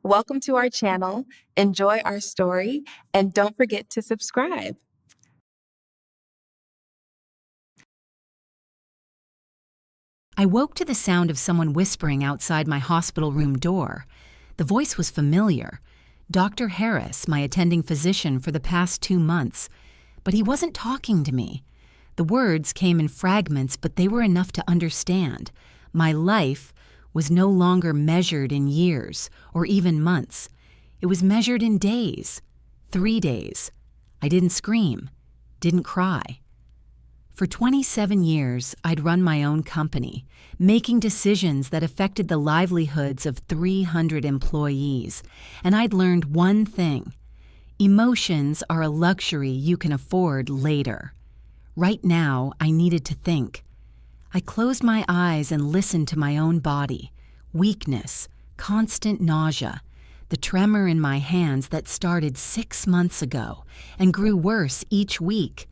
Welcome to our channel. Enjoy our story and don't forget to subscribe. I woke to the sound of someone whispering outside my hospital room door. The voice was familiar. Dr. Harris, my attending physician for the past 2 months. But he wasn't talking to me. The words came in fragments, but they were enough to understand. My life was no longer measured in years or even months. It was measured in days. 3 days. I didn't scream, didn't cry. For 27 years, I'd run my own company, making decisions that affected the livelihoods of 300 employees, and I'd learned one thing. Emotions are a luxury you can afford later. Right now, I needed to think. I closed my eyes and listened to my own body. Weakness, constant nausea, the tremor in my hands that started 6 months ago and grew worse each week.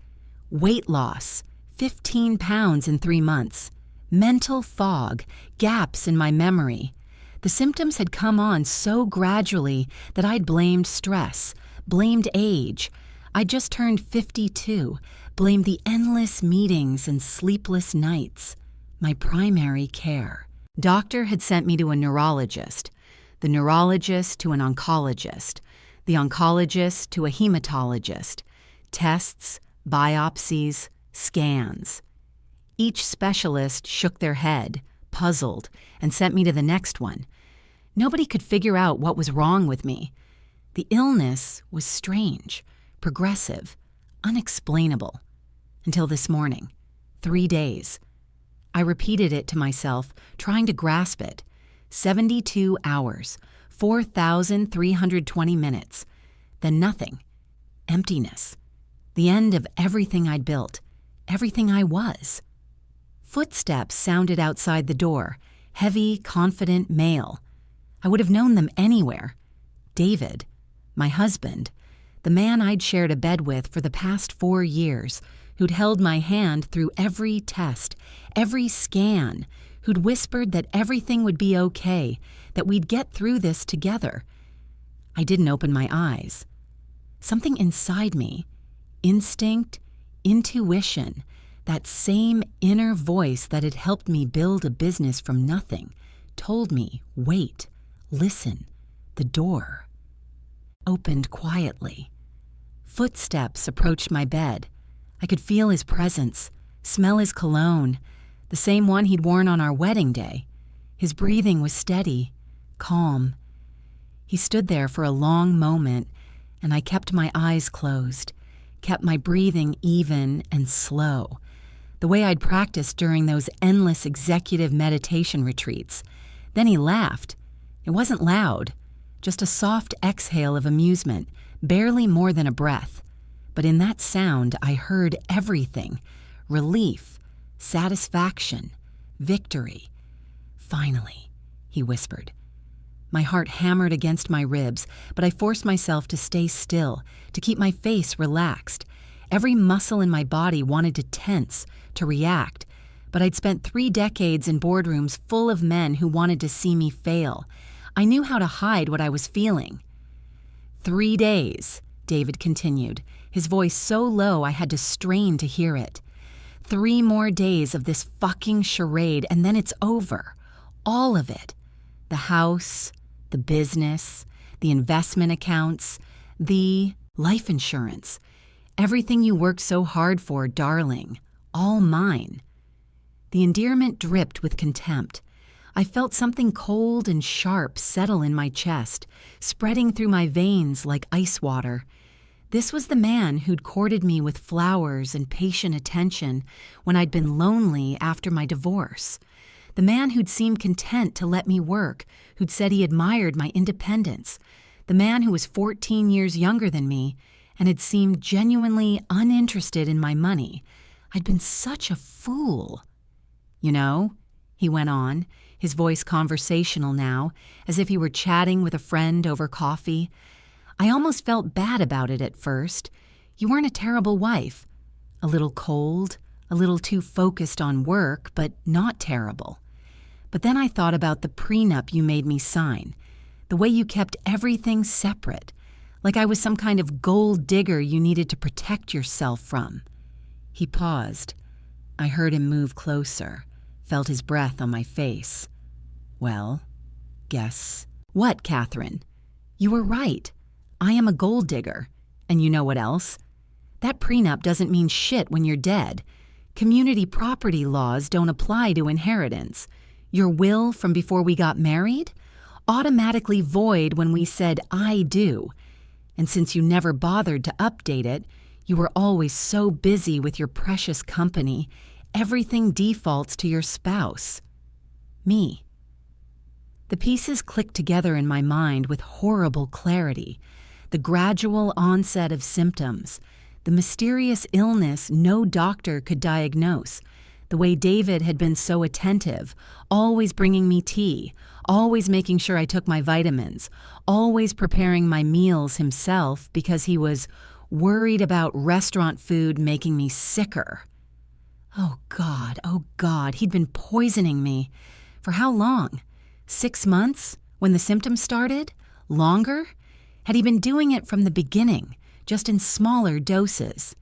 Weight loss, 15 pounds in 3 months. Mental fog, gaps in my memory. The symptoms had come on so gradually that I'd blamed stress, blamed age. I just turned 52, blamed the endless meetings and sleepless nights. My primary care. Doctor had sent me to a neurologist, the neurologist to an oncologist, the oncologist to a hematologist. Tests, biopsies, scans. Each specialist shook their head, puzzled, and sent me to the next one. Nobody could figure out what was wrong with me. The illness was strange, progressive, unexplainable. Until this morning. 3 days. I repeated it to myself, trying to grasp it. 72 hours, 4,320 minutes. Then nothing. Emptiness. The end of everything I'd built, everything I was. Footsteps sounded outside the door, heavy, confident male. I would have known them anywhere. David, my husband, the man I'd shared a bed with for the past 4 years, who'd held my hand through every test, every scan, who'd whispered that everything would be okay, that we'd get through this together. I didn't open my eyes. Something inside me, instinct, intuition, that same inner voice that had helped me build a business from nothing, told me, wait, listen, the door opened quietly. Footsteps approached my bed. I could feel his presence, smell his cologne, the same one he'd worn on our wedding day. His breathing was steady, calm. He stood there for a long moment, and I kept my eyes closed, kept my breathing even and slow, the way I'd practiced during those endless executive meditation retreats. Then he laughed. It wasn't loud, just a soft exhale of amusement, barely more than a breath. But in that sound, I heard everything: relief, satisfaction, victory. Finally, he whispered. My heart hammered against my ribs, but I forced myself to stay still, to keep my face relaxed. Every muscle in my body wanted to tense, to react, but I'd spent 3 decades in boardrooms full of men who wanted to see me fail. I knew how to hide what I was feeling. 3 days, David continued, his voice so low I had to strain to hear it. 3 more days of this fucking charade, and then it's over. All of it. The house, the business, the investment accounts, the life insurance. Everything you worked so hard for, darling. All mine. The endearment dripped with contempt. I felt something cold and sharp settle in my chest, spreading through my veins like ice water. This was the man who'd courted me with flowers and patient attention when I'd been lonely after my divorce. The man who'd seemed content to let me work, who'd said he admired my independence. The man who was 14 years younger than me and had seemed genuinely uninterested in my money. I'd been such a fool. You know, he went on, his voice conversational now, as if he were chatting with a friend over coffee. I almost felt bad about it at first. You weren't a terrible wife. A little cold, a little too focused on work, but not terrible. But then I thought about the prenup you made me sign, The way you kept everything separate, like I was some kind of gold digger you needed to protect yourself from." He paused. I heard him move closer, felt his breath on my face. "Well, guess what, Catherine? You were right. I am a gold digger. And you know what else? That prenup doesn't mean shit when you're dead. Community property laws don't apply to inheritance. Your will from before we got married? Automatically void when we said, 'I do.' And since you never bothered to update it, you were always so busy with your precious company, everything defaults to your spouse. Me." The pieces clicked together in my mind with horrible clarity. The gradual onset of symptoms, the mysterious illness no doctor could diagnose, the way David had been so attentive, always bringing me tea, always making sure I took my vitamins, always preparing my meals himself because he was worried about restaurant food making me sicker. Oh God, he'd been poisoning me. For how long? 6 months? When the symptoms started? Longer? Had he been doing it from the beginning, just in smaller doses?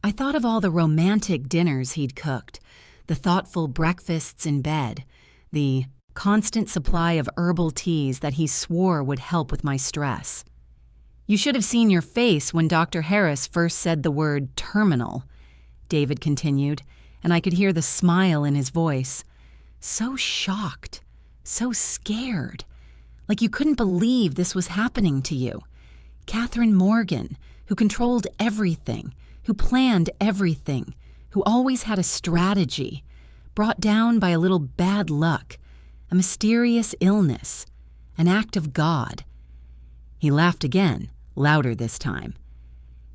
I thought of all the romantic dinners he'd cooked, the thoughtful breakfasts in bed, the constant supply of herbal teas that he swore would help with my stress. "You should have seen your face when Dr. Harris first said the word terminal," David continued, and I could hear the smile in his voice. So shocked, so scared, like you couldn't believe this was happening to you. Catherine Morgan, who controlled everything, who planned everything, who always had a strategy, brought down by a little bad luck, a mysterious illness, an act of God. He laughed again, louder this time.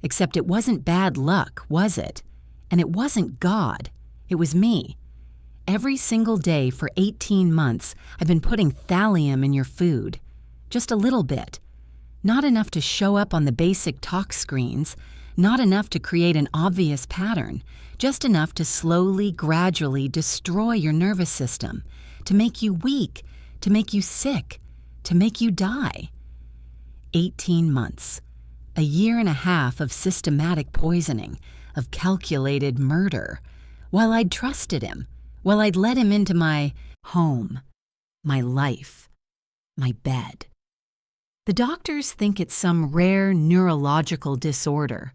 Except it wasn't bad luck, was it? And it wasn't God. It was me. Every single day for 18 months, I've been putting thallium in your food. Just a little bit. Not enough to show up on the basic tox screens, not enough to create an obvious pattern, just enough to slowly, gradually destroy your nervous system, to make you weak, to make you sick, to make you die. 18 months. A year and a half of systematic poisoning, of calculated murder, while I'd trusted him, while I'd let him into my home, my life, my bed. The doctors think it's some rare neurological disorder.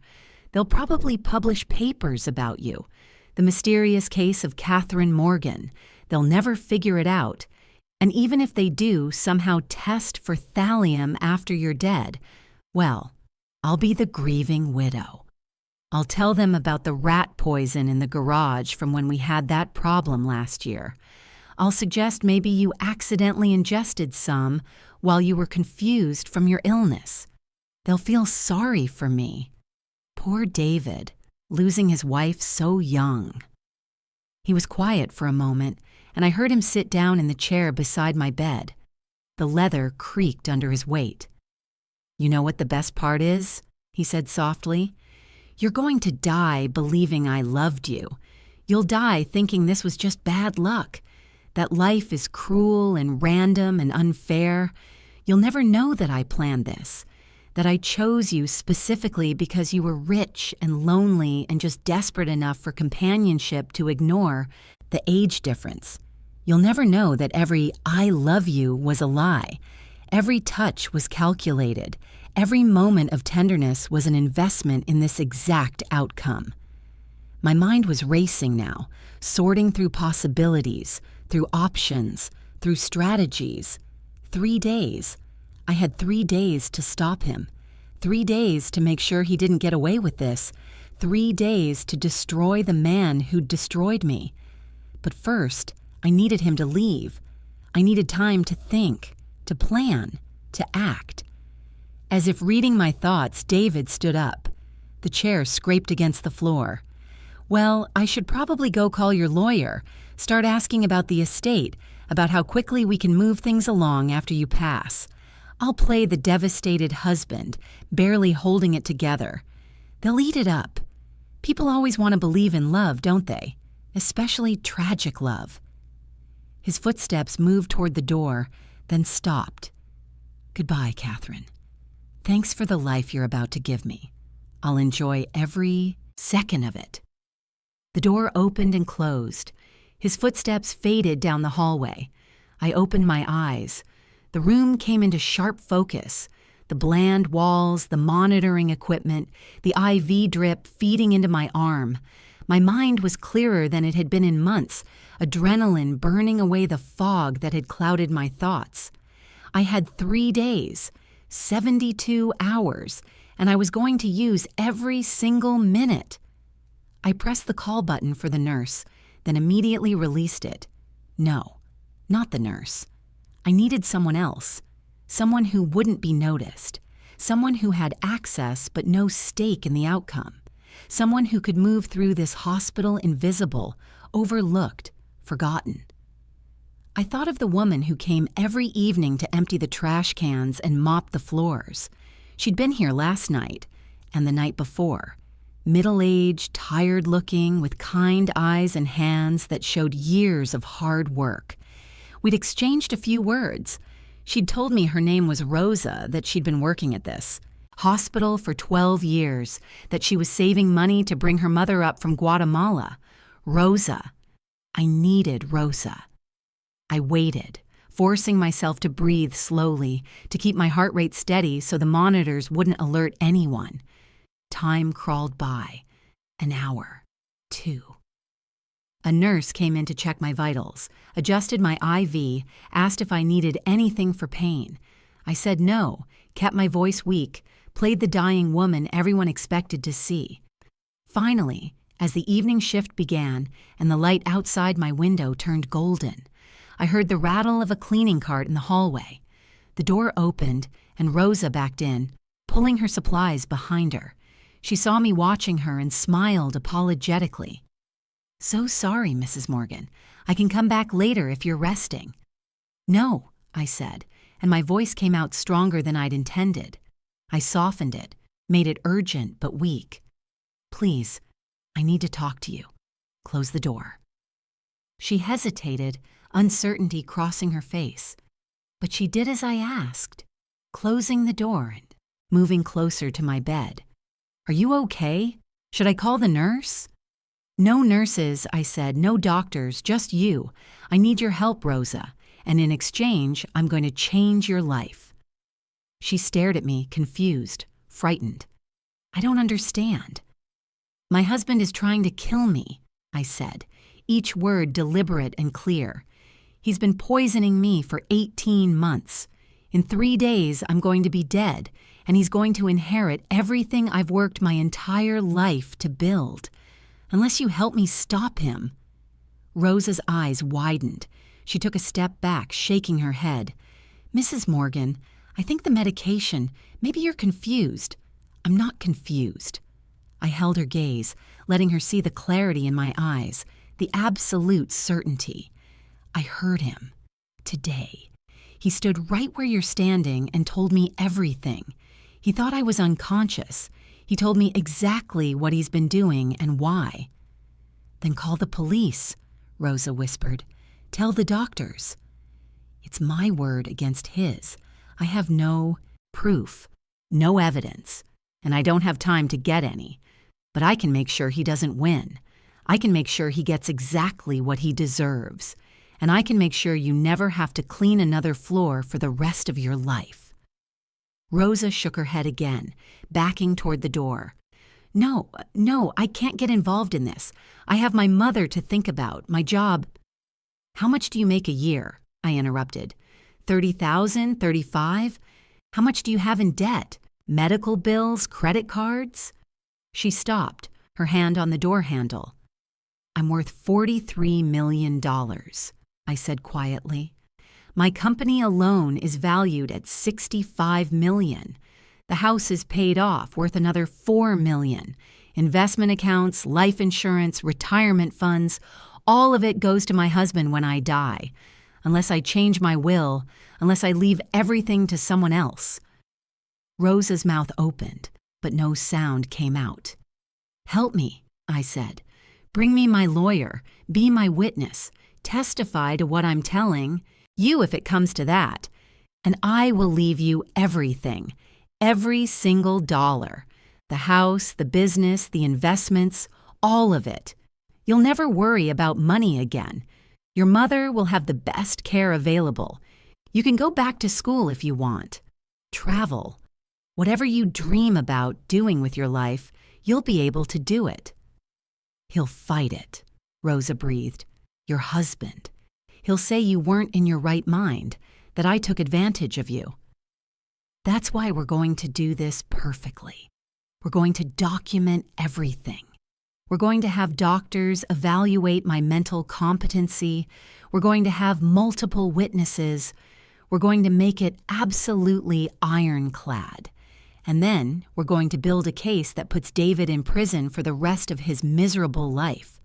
They'll probably publish papers about you. The mysterious case of Catherine Morgan. They'll never figure it out. And even if they do somehow test for thallium after you're dead, well, I'll be the grieving widow. I'll tell them about the rat poison in the garage from when we had that problem last year. I'll suggest maybe you accidentally ingested some while you were confused from your illness. They'll feel sorry for me. Poor David, losing his wife so young. He was quiet for a moment, and I heard him sit down in the chair beside my bed. The leather creaked under his weight. "You know what the best part is?" he said softly. "You're going to die believing I loved you. You'll die thinking this was just bad luck, that life is cruel and random and unfair. You'll never know that I planned this, that I chose you specifically because you were rich and lonely and just desperate enough for companionship to ignore the age difference. You'll never know that every 'I love you' was a lie. Every touch was calculated. Every moment of tenderness was an investment in this exact outcome." My mind was racing now, sorting through possibilities, through options, through strategies. 3 days. I had 3 days to stop him. 3 days to make sure he didn't get away with this. 3 days to destroy the man who'd destroyed me. But first, I needed him to leave. I needed time to think, to plan, to act. As if reading my thoughts, David stood up. The chair scraped against the floor. "Well, I should probably go call your lawyer, start asking about the estate, about how quickly we can move things along after you pass. I'll play the devastated husband, barely holding it together. They'll eat it up. People always want to believe in love, don't they? Especially tragic love." His footsteps moved toward the door, then stopped. Goodbye, Catherine. Thanks for the life you're about to give me. I'll enjoy every second of it. The door opened and closed. His footsteps faded down the hallway. I opened my eyes. The room came into sharp focus. The bland walls, the monitoring equipment, the IV drip feeding into my arm. My mind was clearer than it had been in months, adrenaline burning away the fog that had clouded my thoughts. I had 3 days, 72 hours, and I was going to use every single minute. I pressed the call button for the nurse, then immediately released it. No, not the nurse. I needed someone else. Someone who wouldn't be noticed. Someone who had access but no stake in the outcome. Someone who could move through this hospital invisible, overlooked, forgotten. I thought of the woman who came every evening to empty the trash cans and mop the floors. She'd been here last night and the night before. Middle-aged, tired-looking, with kind eyes and hands that showed years of hard work. We'd exchanged a few words. She'd told me her name was Rosa, that she'd been working at this hospital for 12 years, that she was saving money to bring her mother up from Guatemala. Rosa. I needed Rosa. I waited, forcing myself to breathe slowly, to keep my heart rate steady so the monitors wouldn't alert anyone. Time crawled by. An hour. 2. A nurse came in to check my vitals, adjusted my IV, asked if I needed anything for pain. I said no, kept my voice weak, played the dying woman everyone expected to see. Finally, as the evening shift began and the light outside my window turned golden, I heard the rattle of a cleaning cart in the hallway. The door opened and Rosa backed in, pulling her supplies behind her. She saw me watching her and smiled apologetically. "So sorry, Mrs. Morgan. I can come back later if you're resting." "No," I said, and my voice came out stronger than I'd intended. I softened it, made it urgent but weak. "Please, I need to talk to you. Close the door." She hesitated, uncertainty crossing her face. But she did as I asked, closing the door and moving closer to my bed. "Are you okay? Should I call the nurse?" "No nurses," I said, "no doctors, just you. I need your help, Rosa, and in exchange, I'm going to change your life." She stared at me, confused, frightened. "I don't understand." "My husband is trying to kill me," I said, each word deliberate and clear. "He's been poisoning me for 18 months. In 3 days, I'm going to be dead, and he's going to inherit everything I've worked my entire life to build. Unless you help me stop him." Rosa's eyes widened. She took a step back, shaking her head. "Mrs. Morgan, I think the medication, maybe you're confused." "I'm not confused." I held her gaze, letting her see the clarity in my eyes, the absolute certainty. I heard him. Today. He stood right where you're standing and told me everything. He thought I was unconscious. He told me exactly what he's been doing and why. "Then call the police," Rosa whispered. "Tell the doctors." It's my word against his. I have no proof, no evidence, and I don't have time to get any. But I can make sure he doesn't win. I can make sure he gets exactly what he deserves. And I can make sure you never have to clean another floor for the rest of your life." Rosa shook her head again, backing toward the door. No, I can't get involved in this. I have my mother to think about, my job." "How much do you make a year?" I interrupted. 30,000, 35? How much do you have in debt? Medical bills, credit cards?" She stopped, her hand on the door handle. "I'm worth $43 million, I said quietly. "My company alone is valued at $65 million. The house is paid off, worth another $4 million. Investment accounts, life insurance, retirement funds, all of it goes to my husband when I die. Unless I change my will, unless I leave everything to someone else." Rosa's mouth opened, but no sound came out. "Help me," I said. "Bring me my lawyer, be my witness, testify to what I'm telling. You if it comes to that. And I will leave you everything, every single dollar. The house, the business, the investments, all of it. You'll never worry about money again. Your mother will have the best care available. You can go back to school if you want. Travel. Whatever you dream about doing with your life, you'll be able to do it. He'll fight it, Rosa breathed. Your husband. He'll say you weren't in your right mind, that I took advantage of you. That's why we're going to do this perfectly. We're going to document everything. We're going to have doctors evaluate my mental competency. We're going to have multiple witnesses. We're going to make it absolutely ironclad. And then we're going to build a case that puts David in prison for the rest of his miserable life.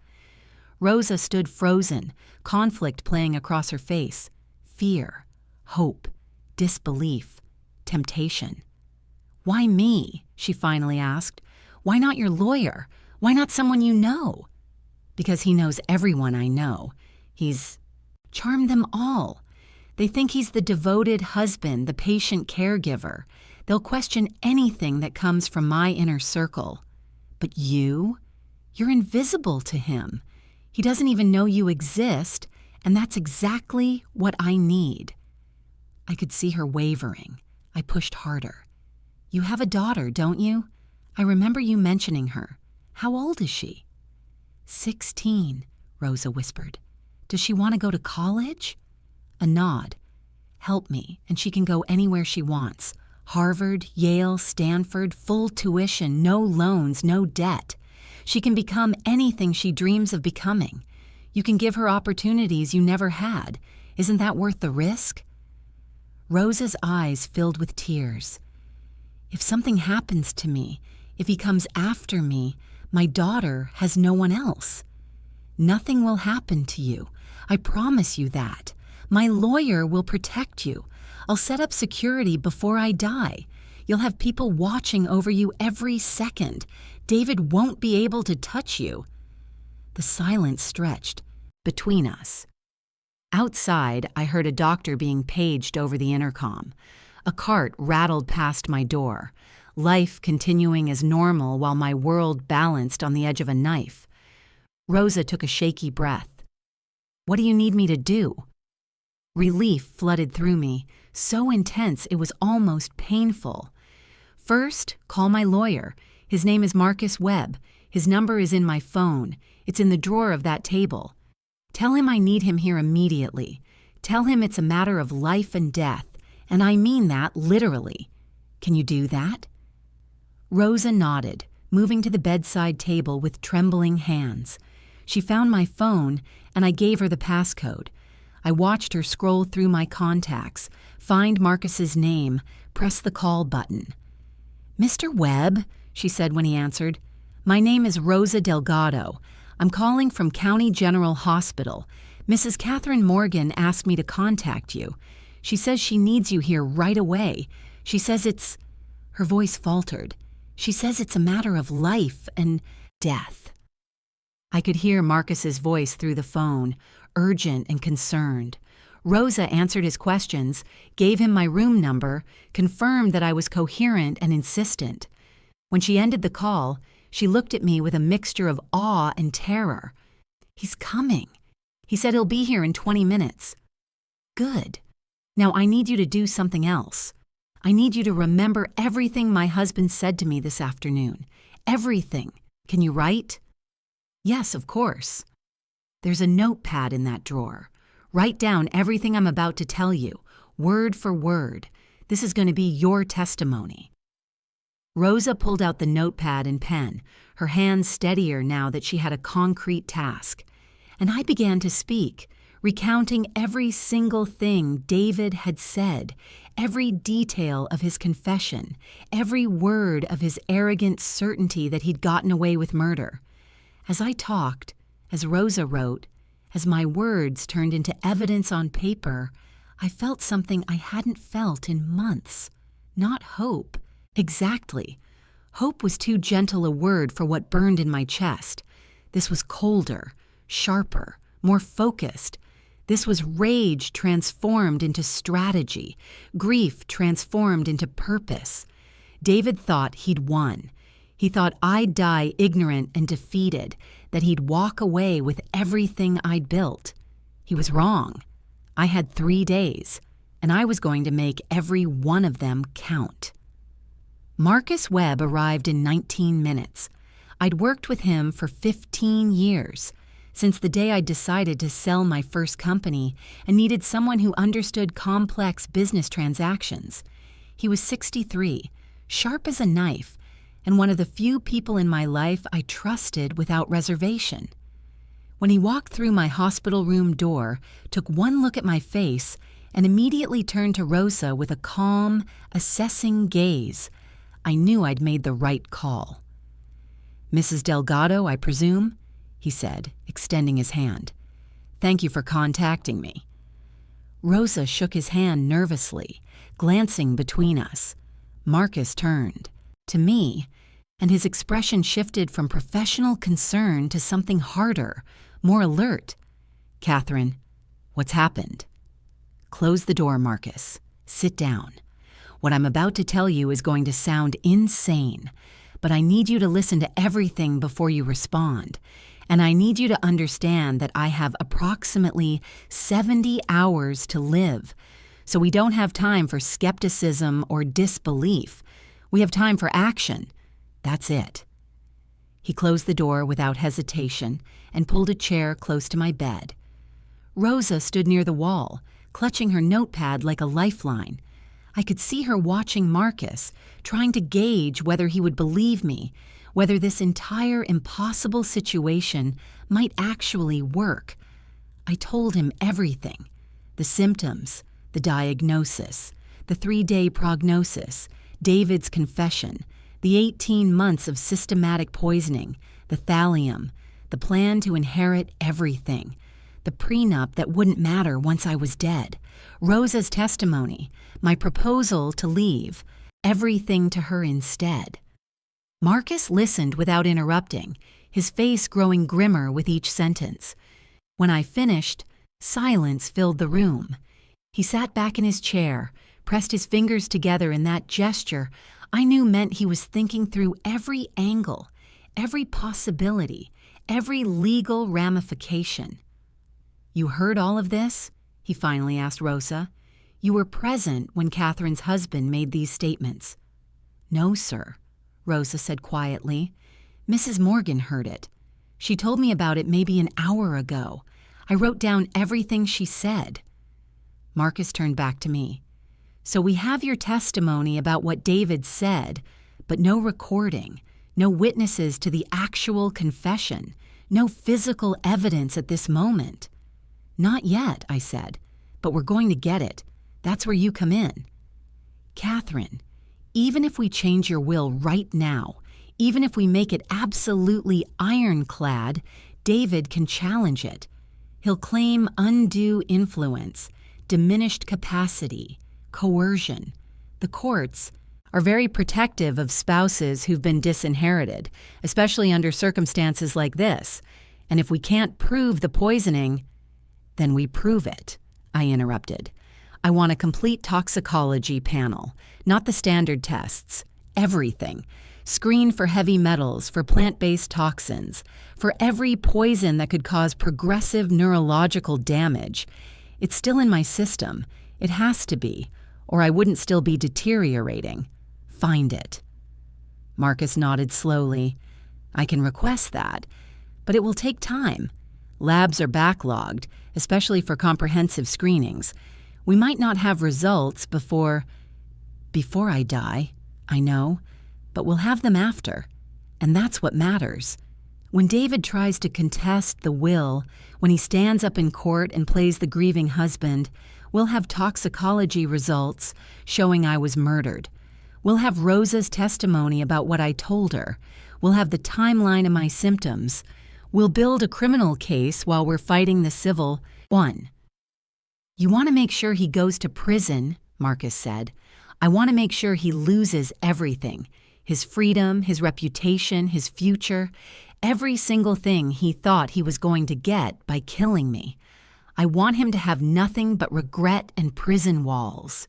Rosa stood frozen, conflict playing across her face. Fear, hope, disbelief, temptation. Why me? She finally asked. Why not your lawyer? Why not someone you know? Because he knows everyone I know. He's charmed them all. They think he's the devoted husband, the patient caregiver. They'll question anything that comes from my inner circle. But you're invisible to him. He doesn't even know you exist, and that's exactly what I need. I could see her wavering. I pushed harder. You have a daughter, don't you? I remember you mentioning her. How old is she? 16, Rosa whispered. Does she want to go to college? A nod. Help me, and she can go anywhere she wants. Harvard, Yale, Stanford, full tuition, no loans, no debt. She can become anything she dreams of becoming. You can give her opportunities you never had. Isn't that worth the risk? Rosa's eyes filled with tears. If something happens to me, if he comes after me, my daughter has no one else. Nothing will happen to you. I promise you that. My lawyer will protect you. I'll set up security before I die. You'll have people watching over you every second. David won't be able to touch you. The silence stretched between us. Outside, I heard a doctor being paged over the intercom. A cart rattled past my door, life continuing as normal while my world balanced on the edge of a knife. Rosa took a shaky breath. What do you need me to do? Relief flooded through me, so intense it was almost painful. First, call my lawyer. His name is Marcus Webb. His number is in my phone. It's in the drawer of that table. Tell him I need him here immediately. Tell him it's a matter of life and death, and I mean that literally. Can you do that? Rosa nodded, moving to the bedside table with trembling hands. She found my phone, and I gave her the passcode. I watched her scroll through my contacts, find Marcus's name, press the call button. Mr. Webb, she said when he answered, my name is Rosa Delgado. I'm calling from County General Hospital. Mrs. Catherine Morgan asked me to contact you. She says she needs you here right away. She says it's... Her voice faltered. She says it's a matter of life and death. I could hear Marcus's voice through the phone, urgent and concerned. Rosa answered his questions, gave him my room number, confirmed that I was coherent and insistent. When she ended the call, she looked at me with a mixture of awe and terror. He's coming. He said he'll be here in 20 minutes. Good. Now I need you to do something else. I need you to remember everything my husband said to me this afternoon. Everything. Can you write? Yes, of course. There's a notepad in that drawer. Write down everything I'm about to tell you, word for word. This is going to be your testimony. Rosa pulled out the notepad and pen, her hands steadier now that she had a concrete task. And I began to speak, recounting every single thing David had said, every detail of his confession, every word of his arrogant certainty that he'd gotten away with murder. As I talked, as Rosa wrote, as my words turned into evidence on paper, I felt something I hadn't felt in months. Not hope. Exactly. Hope was too gentle a word for what burned in my chest. This was colder, sharper, more focused. This was rage transformed into strategy, grief transformed into purpose. David thought he'd won. He thought I'd die ignorant and defeated, that he'd walk away with everything I'd built. He was wrong. I had 3 days, and I was going to make every one of them count. Marcus Webb arrived in 19 minutes. I'd worked with him for 15 years, since the day I'd decided to sell my first company and needed someone who understood complex business transactions. He was 63, sharp as a knife, and one of the few people in my life I trusted without reservation. When he walked through my hospital room door, took one look at my face, and immediately turned to Rosa with a calm, assessing gaze, I knew I'd made the right call. "Mrs. Delgado, I presume?" he said, extending his hand. "Thank you for contacting me." Rosa shook his hand nervously, glancing between us. Marcus turned to me, and his expression shifted from professional concern to something harder, more alert. "Catherine, what's happened?" "Close the door, Marcus. Sit down. What I'm about to tell you is going to sound insane, but I need you to listen to everything before you respond. And I need you to understand that I have approximately 70 hours to live. So we don't have time for skepticism or disbelief. We have time for action. That's it." He closed the door without hesitation and pulled a chair close to my bed. Rosa stood near the wall, clutching her notepad like a lifeline. I could see her watching Marcus, trying to gauge whether he would believe me, whether this entire impossible situation might actually work. I told him everything: the symptoms, the diagnosis, the 3-day prognosis, David's confession, the 18 months of systematic poisoning, the thallium, the plan to inherit everything, the prenup that wouldn't matter once I was dead, Rosa's testimony, my proposal to leave, everything to her instead. Marcus listened without interrupting, his face growing grimmer with each sentence. When I finished, silence filled the room. He sat back in his chair, pressed his fingers together in that gesture I knew meant he was thinking through every angle, every possibility, every legal ramification. "You heard all of this?" he finally asked Rosa. "You were present when Catherine's husband made these statements." "No, sir," Rosa said quietly. "Mrs. Morgan heard it. She told me about it maybe an hour ago. I wrote down everything she said." Marcus turned back to me. "So we have your testimony about what David said, but no recording, no witnesses to the actual confession, no physical evidence at this moment." "Not yet," I said, "but we're going to get it. That's where you come in." "Catherine, even if we change your will right now, even if we make it absolutely ironclad, David can challenge it. He'll claim undue influence, diminished capacity, coercion. The courts are very protective of spouses who've been disinherited, especially under circumstances like this. And if we can't prove the poisoning, then we prove it," I interrupted. "I want a complete toxicology panel, not the standard tests. Everything. Screen for heavy metals, for plant-based toxins, for every poison that could cause progressive neurological damage. It's still in my system. It has to be, or I wouldn't still be deteriorating. Find it." Marcus nodded slowly. "I can request that, but it will take time. Labs are backlogged, especially for comprehensive screenings. We might not have results before I die, I know, but we'll have them after. And that's what matters. When David tries to contest the will, when he stands up in court and plays the grieving husband, we'll have toxicology results showing I was murdered. We'll have Rosa's testimony about what I told her. We'll have the timeline of my symptoms. We'll build a criminal case while we're fighting the civil one." "You want to make sure he goes to prison," Marcus said. "I want to make sure he loses everything. His freedom, his reputation, his future. Every single thing he thought he was going to get by killing me. I want him to have nothing but regret and prison walls."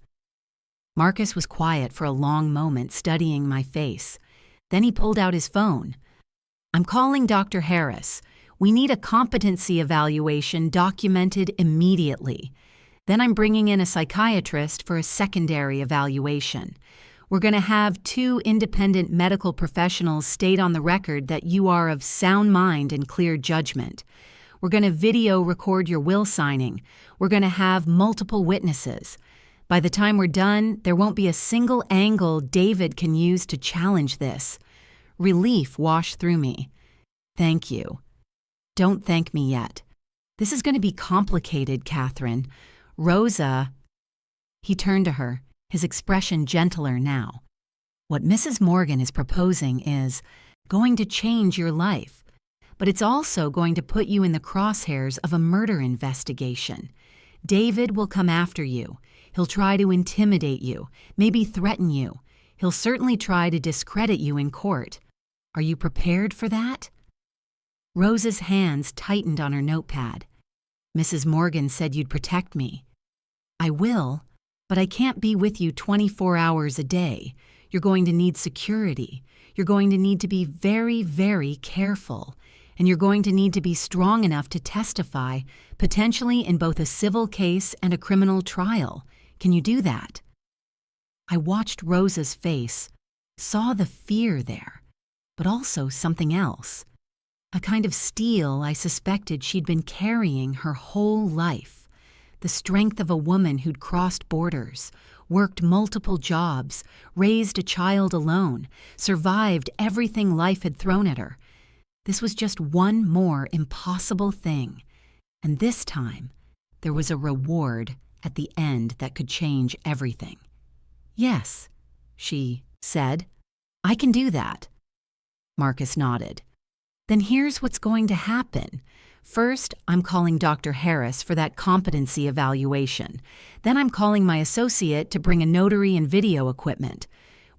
Marcus was quiet for a long moment, studying my face. Then he pulled out his phone. "I'm calling Dr. Harris. We need a competency evaluation documented immediately. Then I'm bringing in a psychiatrist for a secondary evaluation. We're going to have 2 independent medical professionals state on the record that you are of sound mind and clear judgment. We're going to video record your will signing. We're going to have multiple witnesses. By the time we're done, there won't be a single angle David can use to challenge this." Relief washed through me. "Thank you." "Don't thank me yet. This is going to be complicated, Catherine. Rosa—" He turned to her, his expression gentler now. "What Mrs. Morgan is proposing is going to change your life, but it's also going to put you in the crosshairs of a murder investigation. David will come after you. He'll try to intimidate you, maybe threaten you. He'll certainly try to discredit you in court. Are you prepared for that?" Rosa's hands tightened on her notepad. "Mrs. Morgan said you'd protect me." "I will, but I can't be with you 24 hours a day. You're going to need security. You're going to need to be very, very careful. And you're going to need to be strong enough to testify, potentially in both a civil case and a criminal trial. Can you do that?" I watched Rosa's face, saw the fear there, but also something else. A kind of steel I suspected she'd been carrying her whole life. The strength of a woman who'd crossed borders, worked multiple jobs, raised a child alone, survived everything life had thrown at her. This was just one more impossible thing. And this time, there was a reward at the end that could change everything. "Yes," she said. "I can do that." Marcus nodded. "Then here's what's going to happen. First, I'm calling Dr. Harris for that competency evaluation. Then I'm calling my associate to bring a notary and video equipment.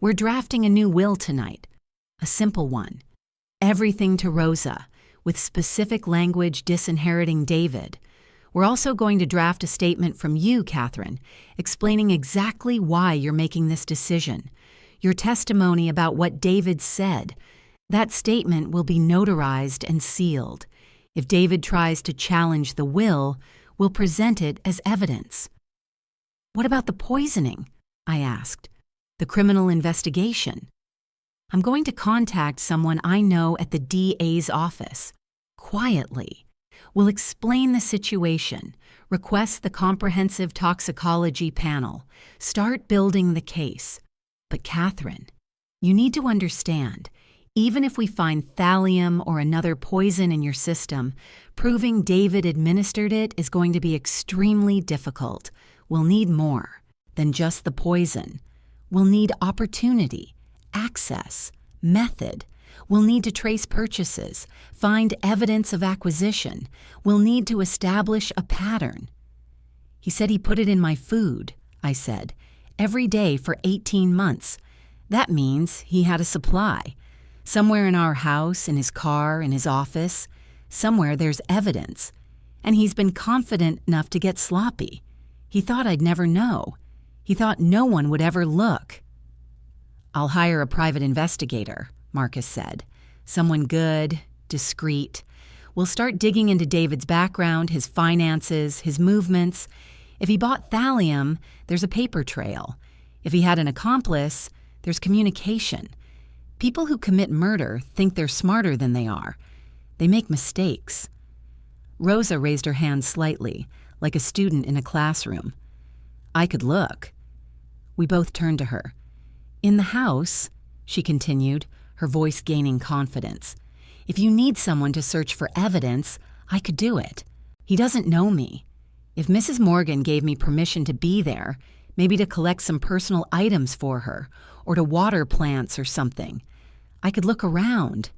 We're drafting a new will tonight. A simple one. Everything to Rosa, with specific language disinheriting David. We're also going to draft a statement from you, Catherine, explaining exactly why you're making this decision. Your testimony about what David said. That statement will be notarized and sealed. If David tries to challenge the will, we'll present it as evidence." "What about the poisoning?" I asked. "The criminal investigation?" "I'm going to contact someone I know at the DA's office. Quietly. We'll explain the situation, request the comprehensive toxicology panel, start building the case. But Catherine, you need to understand, even if we find thallium or another poison in your system, proving David administered it is going to be extremely difficult. We'll need more than just the poison. We'll need opportunity, access, method. We'll need to trace purchases, find evidence of acquisition. We'll need to establish a pattern." "He said he put it in my food," I said, "every day for 18 months. That means he had a supply. Somewhere in our house, in his car, in his office, somewhere there's evidence. And he's been confident enough to get sloppy. He thought I'd never know. He thought no one would ever look." "I'll hire a private investigator," Marcus said. "Someone good, discreet. We'll start digging into David's background, his finances, his movements. If he bought thallium, there's a paper trail. If he had an accomplice, there's communication. People who commit murder think they're smarter than they are. They make mistakes." Rosa raised her hand slightly, like a student in a classroom. "I could look." We both turned to her. "In the house," she continued, her voice gaining confidence, "if you need someone to search for evidence, I could do it. He doesn't know me. If Mrs. Morgan gave me permission to be there, maybe to collect some personal items for her, or to water plants or something, I could look around.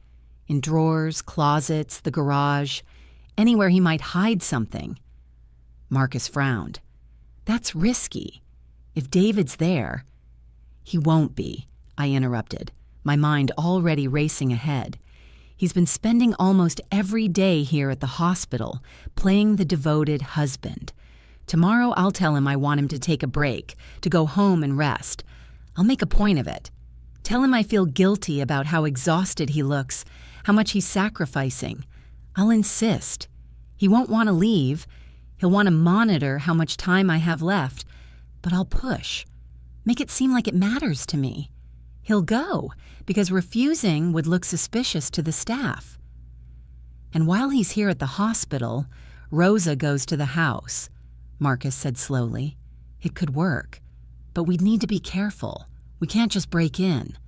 In drawers, closets, the garage, anywhere he might hide something." Marcus frowned. "That's risky. If David's there—" "He won't be," I interrupted, my mind already racing ahead. He's been spending almost every day here at the hospital, playing the devoted husband. Tomorrow I'll tell him I want him to take a break, to go home and rest. I'll make a point of it. Tell him I feel guilty about how exhausted he looks, how much he's sacrificing. I'll insist. He won't want to leave. He'll want to monitor how much time I have left, but I'll push. Make it seem like it matters to me. He'll go, because refusing would look suspicious to the staff. And while he's here at the hospital, Rosa goes to the house, Marcus said slowly. It could work, but we'd need to be careful. We can't just break in.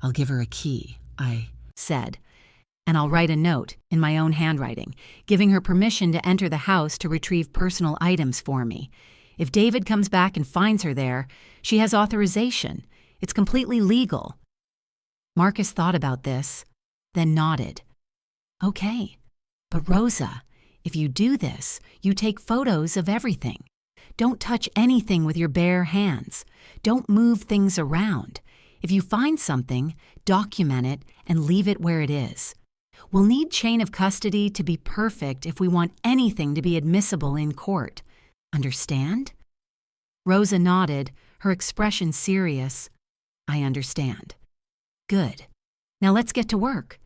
I'll give her a key, I said, and I'll write a note in my own handwriting, giving her permission to enter the house to retrieve personal items for me. If David comes back and finds her there, she has authorization. It's completely legal. Marcus thought about this, then nodded. Okay, but Rosa, if you do this, you take photos of everything. Don't touch anything with your bare hands. Don't move things around. If you find something, document it and leave it where it is. We'll need chain of custody to be perfect if we want anything to be admissible in court. Understand? Rosa nodded, her expression serious. I understand. Good. Now let's get to work.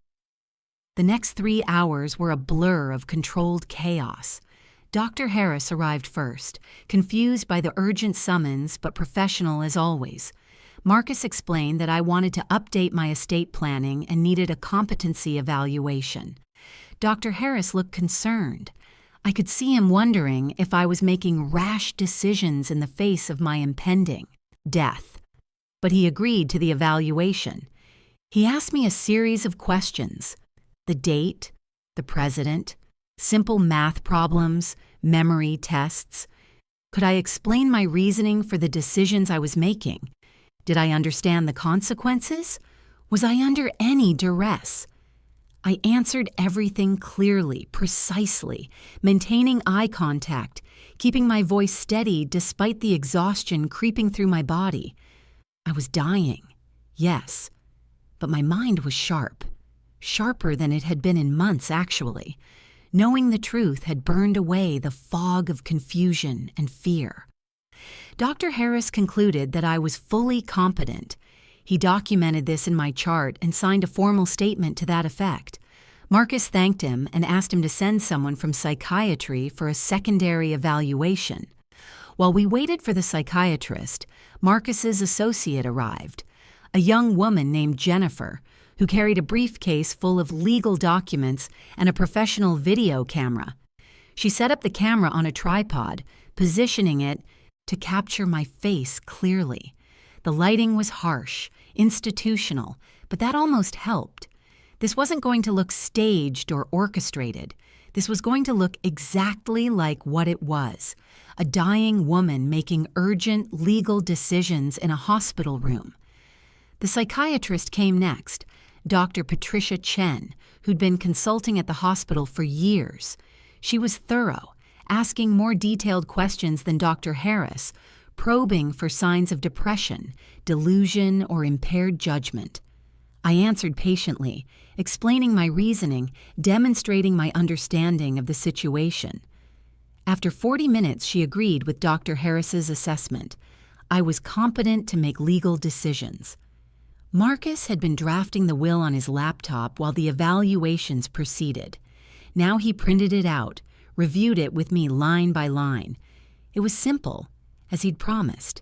The next 3 hours were a blur of controlled chaos. Dr. Harris arrived first, confused by the urgent summons but professional as always. Marcus explained that I wanted to update my estate planning and needed a competency evaluation. Dr. Harris looked concerned. I could see him wondering if I was making rash decisions in the face of my impending death. But he agreed to the evaluation. He asked me a series of questions: the date, the president, simple math problems, memory tests. Could I explain my reasoning for the decisions I was making? Did I understand the consequences? Was I under any duress? I answered everything clearly, precisely, maintaining eye contact, keeping my voice steady despite the exhaustion creeping through my body. I was dying, yes, but my mind was sharp, sharper than it had been in months, actually. Knowing the truth had burned away the fog of confusion and fear. Dr. Harris concluded that I was fully competent. He documented this in my chart and signed a formal statement to that effect. Marcus thanked him and asked him to send someone from psychiatry for a secondary evaluation. While we waited for the psychiatrist, Marcus's associate arrived, a young woman named Jennifer, who carried a briefcase full of legal documents and a professional video camera. She set up the camera on a tripod, positioning it to capture my face clearly. The lighting was harsh, institutional, but that almost helped. This wasn't going to look staged or orchestrated. This was going to look exactly like what it was: a dying woman making urgent legal decisions in a hospital room. The psychiatrist came next, Dr. Patricia Chen, who'd been consulting at the hospital for years. She was thorough, asking more detailed questions than Dr. Harris, probing for signs of depression, delusion, or impaired judgment. I answered patiently, explaining my reasoning, demonstrating my understanding of the situation. After 40 minutes, she agreed with Dr. Harris's assessment. I was competent to make legal decisions. Marcus had been drafting the will on his laptop while the evaluations proceeded. Now he printed it out, reviewed it with me line by line. It was simple, as he'd promised.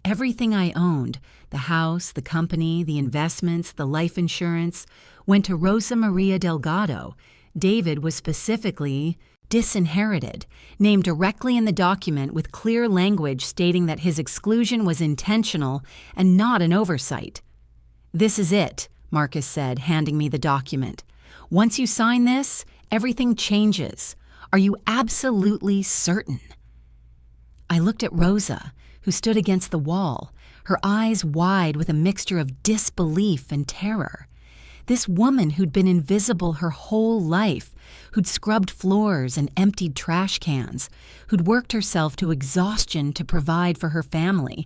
Everything I owned, the house, the company, the investments, the life insurance, went to Rosa Maria Delgado. David was specifically disinherited, named directly in the document with clear language stating that his exclusion was intentional and not an oversight. "This is it," Marcus said, handing me the document. "Once you sign this, everything changes. Are you absolutely certain?" I looked at Rosa, who stood against the wall, her eyes wide with a mixture of disbelief and terror. This woman who'd been invisible her whole life, who'd scrubbed floors and emptied trash cans, who'd worked herself to exhaustion to provide for her family.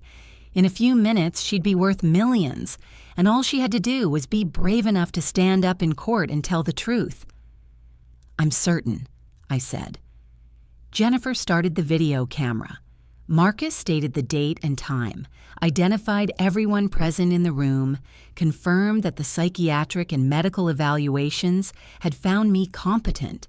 In a few minutes, she'd be worth millions, and all she had to do was be brave enough to stand up in court and tell the truth. "I'm certain," I said. Jennifer started the video camera. Marcus stated the date and time, identified everyone present in the room, confirmed that the psychiatric and medical evaluations had found me competent.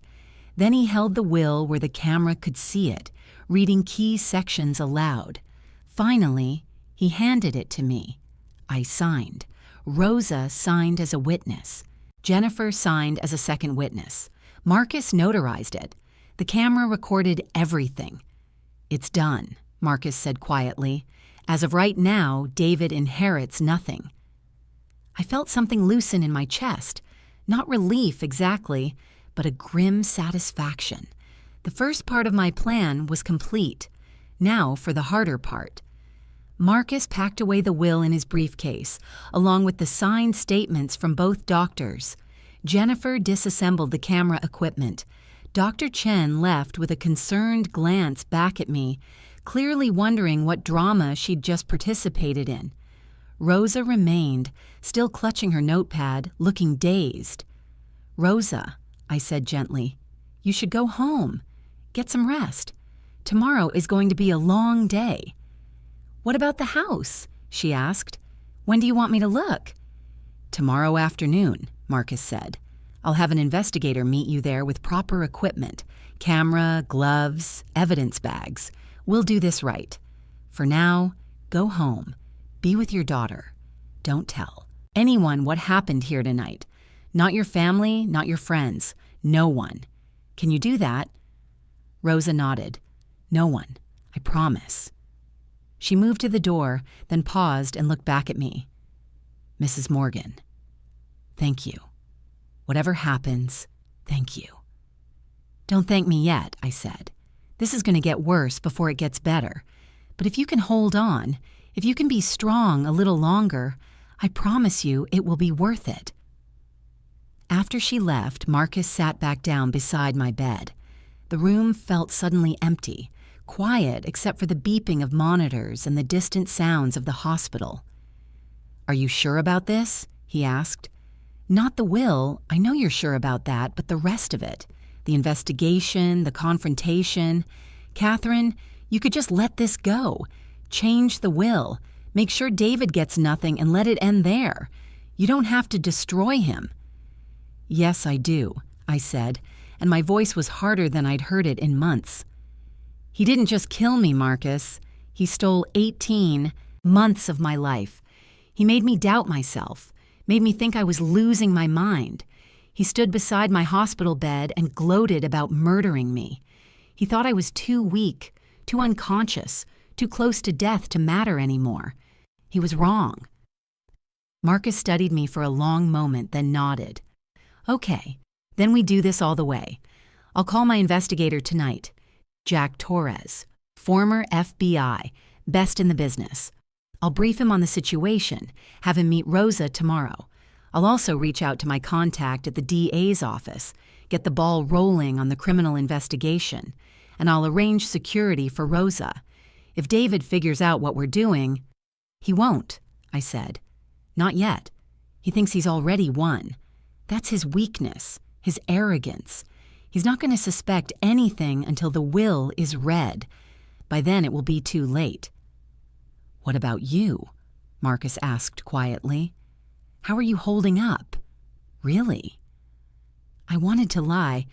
Then he held the will where the camera could see it, reading key sections aloud. Finally, he handed it to me. I signed. Rosa signed as a witness. Jennifer signed as a second witness. Marcus notarized it. The camera recorded everything. "It's done," Marcus said quietly. "As of right now, David inherits nothing." I felt something loosen in my chest. Not relief exactly, but a grim satisfaction. The first part of my plan was complete. Now for the harder part. Marcus packed away the will in his briefcase, along with the signed statements from both doctors. Jennifer disassembled the camera equipment. Dr. Chen left with a concerned glance back at me, clearly wondering what drama she'd just participated in. Rosa remained, still clutching her notepad, looking dazed. "Rosa," I said gently, "you should go home. Get some rest. Tomorrow is going to be a long day." "What about the house?" she asked. "When do you want me to look?" "Tomorrow afternoon," Marcus said. "I'll have an investigator meet you there with proper equipment, camera, gloves, evidence bags. We'll do this right. For now, go home. Be with your daughter. Don't tell anyone what happened here tonight. Not your family, not your friends. No one. Can you do that?" Rosa nodded. "No one. I promise." She moved to the door, then paused and looked back at me. "Mrs. Morgan, thank you. Whatever happens, thank you." "Don't thank me yet," I said. "This is going to get worse before it gets better. But if you can hold on, if you can be strong a little longer, I promise you it will be worth it." After she left, Marcus sat back down beside my bed. The room felt suddenly empty, quiet except for the beeping of monitors and the distant sounds of the hospital. "Are you sure about this?" he asked. "Not the will, I know you're sure about that, but the rest of it. The investigation, the confrontation. Catherine, you could just let this go. Change the will. Make sure David gets nothing and let it end there. You don't have to destroy him." "Yes, I do," I said, and my voice was harder than I'd heard it in months. "He didn't just kill me, Marcus. He stole 18 months of my life. He made me doubt myself, made me think I was losing my mind. He stood beside my hospital bed and gloated about murdering me. He thought I was too weak, too unconscious, too close to death to matter anymore. He was wrong." Marcus studied me for a long moment, then nodded. "Okay, then we do this all the way. I'll call my investigator tonight. Jack Torres, former FBI, best in the business. I'll brief him on the situation, have him meet Rosa tomorrow. I'll also reach out to my contact at the DA's office, get the ball rolling on the criminal investigation, and I'll arrange security for Rosa. If David figures out what we're doing—" "He won't," I said. "Not yet. He thinks he's already won. That's his weakness, his arrogance. He's not going to suspect anything until the will is read. By then it will be too late." "What about you?" Marcus asked quietly. "How are you holding up? Really?" I wanted to lie,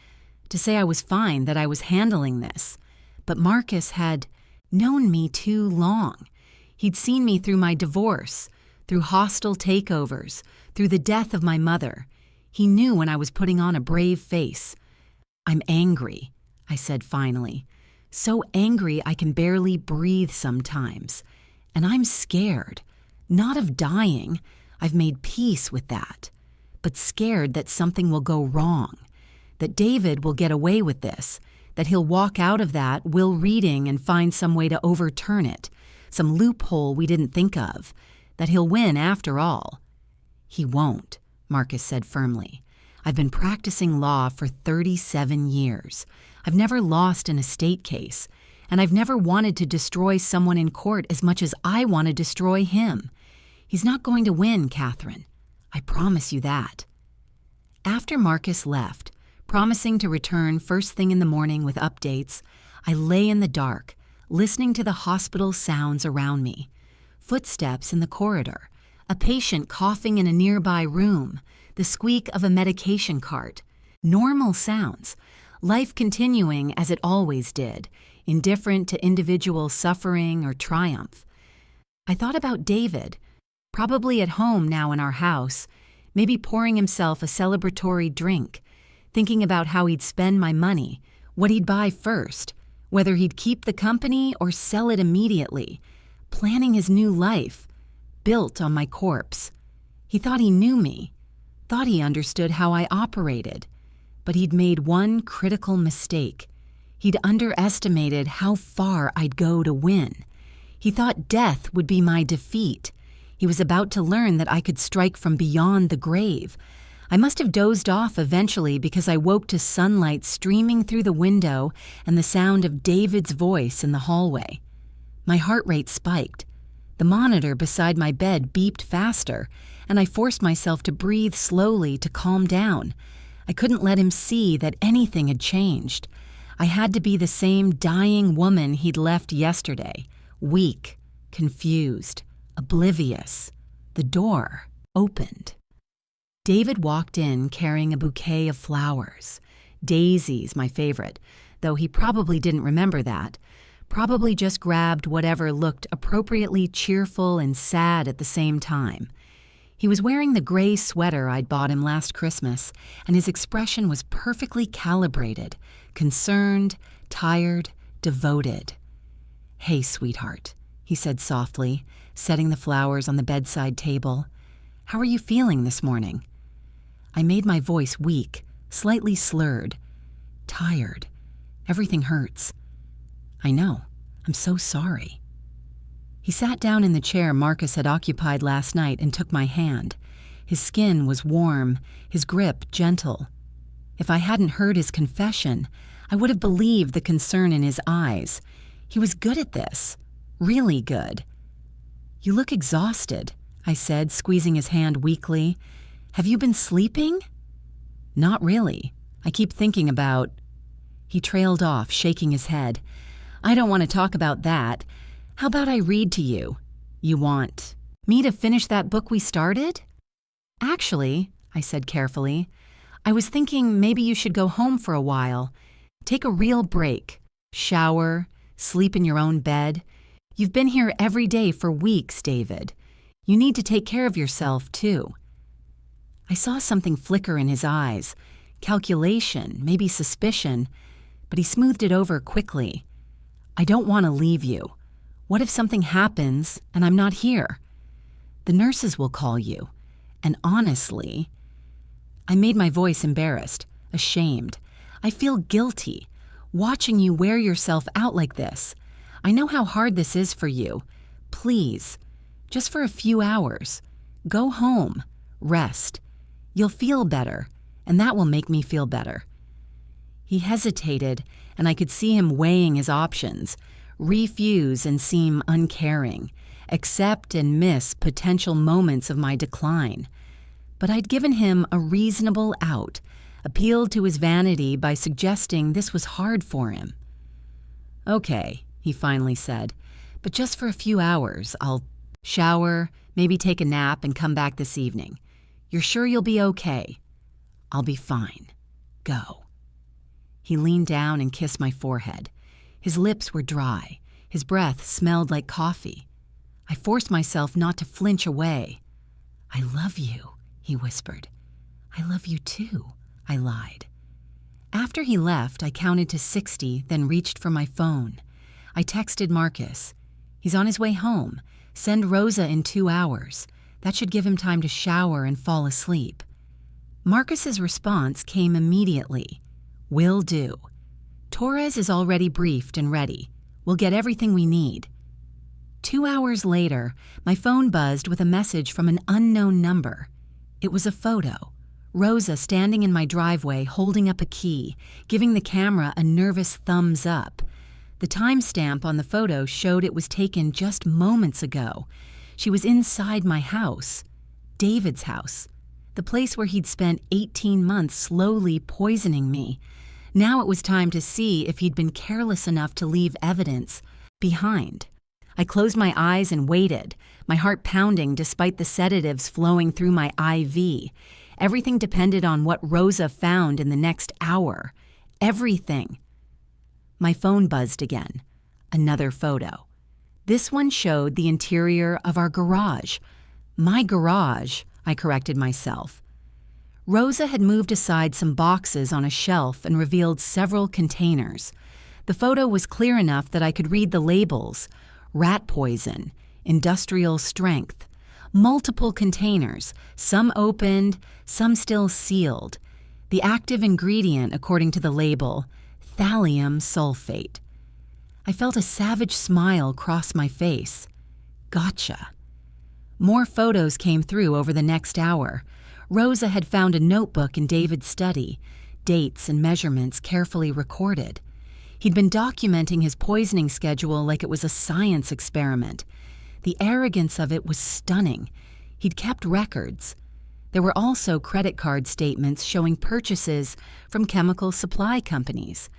to say I was fine, that I was handling this. But Marcus had known me too long. He'd seen me through my divorce, through hostile takeovers, through the death of my mother. He knew when I was putting on a brave face. "I'm angry," I said finally. "So angry I can barely breathe sometimes. And I'm scared. Not of dying. I've made peace with that. But scared that something will go wrong. That David will get away with this. That he'll walk out of that will reading and find some way to overturn it. Some loophole we didn't think of. That he'll win after all." "He won't," Marcus said firmly. "I've been practicing law for 37 years. I've never lost an estate case. and I've never wanted to destroy someone in court as much as I want to destroy him. He's not going to win, Catherine. I promise you that. After Marcus left, promising to return first thing in the morning with updates, I lay in the dark, listening to the hospital sounds around me. Footsteps in the corridor, a patient coughing in a nearby room, the squeak of a medication cart. Normal sounds, life continuing as it always did, indifferent to individual suffering or triumph. I thought about David, probably at home now in our house, maybe pouring himself a celebratory drink, thinking about how he'd spend my money, what he'd buy first, whether he'd keep the company or sell it immediately, planning his new life, built on my corpse. He thought he knew me, thought he understood how I operated, but he'd made one critical mistake. He'd underestimated how far I'd go to win. He thought death would be my defeat. He was about to learn that I could strike from beyond the grave. I must have dozed off eventually because I woke to sunlight streaming through the window and the sound of David's voice in the hallway. My heart rate spiked. The monitor beside my bed beeped faster, and I forced myself to breathe slowly to calm down. I couldn't let him see that anything had changed. I had to be the same dying woman he'd left yesterday, weak, confused, oblivious. The door opened. David walked in carrying a bouquet of flowers. Daisies, my favorite, though he probably didn't remember that. Probably just grabbed whatever looked appropriately cheerful and sad at the same time. He was wearing the gray sweater I'd bought him last Christmas, and his expression was perfectly calibrated, concerned, tired, devoted. "Hey, sweetheart," he said softly, setting the flowers on the bedside table. "How are you feeling this morning?" I made my voice weak, slightly slurred. "Tired. Everything hurts." "I know. I'm so sorry." He sat down in the chair Marcus had occupied last night and took my hand. His skin was warm, his grip gentle. If I hadn't heard his confession, I would have believed the concern in his eyes. He was good at this. Really good. "You look exhausted," I said, squeezing his hand weakly. "Have you been sleeping?" "Not really. I keep thinking about—" He trailed off, shaking his head. "I don't want to talk about that. How about I read to you? You want me to finish that book we started?" "Actually," I said carefully, "I was thinking maybe you should go home for a while. Take a real break. Shower, sleep in your own bed. You've been here every day for weeks, David. You need to take care of yourself, too." I saw something flicker in his eyes, calculation, maybe suspicion, but he smoothed it over quickly. "I don't want to leave you. What if something happens and I'm not here? The nurses will call you. And honestly—" I made my voice embarrassed, ashamed. "I feel guilty, watching you wear yourself out like this. I know how hard this is for you. Please, just for a few hours. Go home. Rest. You'll feel better, and that will make me feel better." He hesitated, and I could see him weighing his options. Refuse and seem uncaring. Accept and miss potential moments of my decline. But I'd given him a reasonable out, appealed to his vanity by suggesting this was hard for him. "Okay," he finally said, "but just for a few hours. I'll shower, maybe take a nap and come back this evening. You're sure you'll be okay?" "I'll be fine. Go." He leaned down and kissed my forehead. His lips were dry. His breath smelled like coffee. I forced myself not to flinch away. "I love you," he whispered. "I love you too," I lied. After he left, I counted to 60, then reached for my phone. I texted Marcus. "He's on his way home. Send Rosa in 2 hours. That should give him time to shower and fall asleep." Marcus's response came immediately. "Will do. Torres is already briefed and ready. We'll get everything we need." 2 hours later, my phone buzzed with a message from an unknown number. It was a photo. Rosa standing in my driveway holding up a key, giving the camera a nervous thumbs up. The timestamp on the photo showed it was taken just moments ago. She was inside my house, David's house, the place where he'd spent 18 months slowly poisoning me. Now it was time to see if he'd been careless enough to leave evidence behind. I closed my eyes and waited, my heart pounding despite the sedatives flowing through my IV. Everything depended on what Rosa found in the next hour. Everything. My phone buzzed again. Another photo. This one showed the interior of our garage. My garage, I corrected myself. Rosa had moved aside some boxes on a shelf and revealed several containers. The photo was clear enough that I could read the labels. Rat poison, industrial strength. Multiple containers, some opened, some still sealed. The active ingredient, according to the label, thallium sulfate. I felt a savage smile cross my face. Gotcha. More photos came through over the next hour. Rosa had found a notebook in David's study, dates and measurements carefully recorded. He'd been documenting his poisoning schedule like it was a science experiment. The arrogance of it was stunning. He'd kept records. There were also credit card statements showing purchases from chemical supply companies,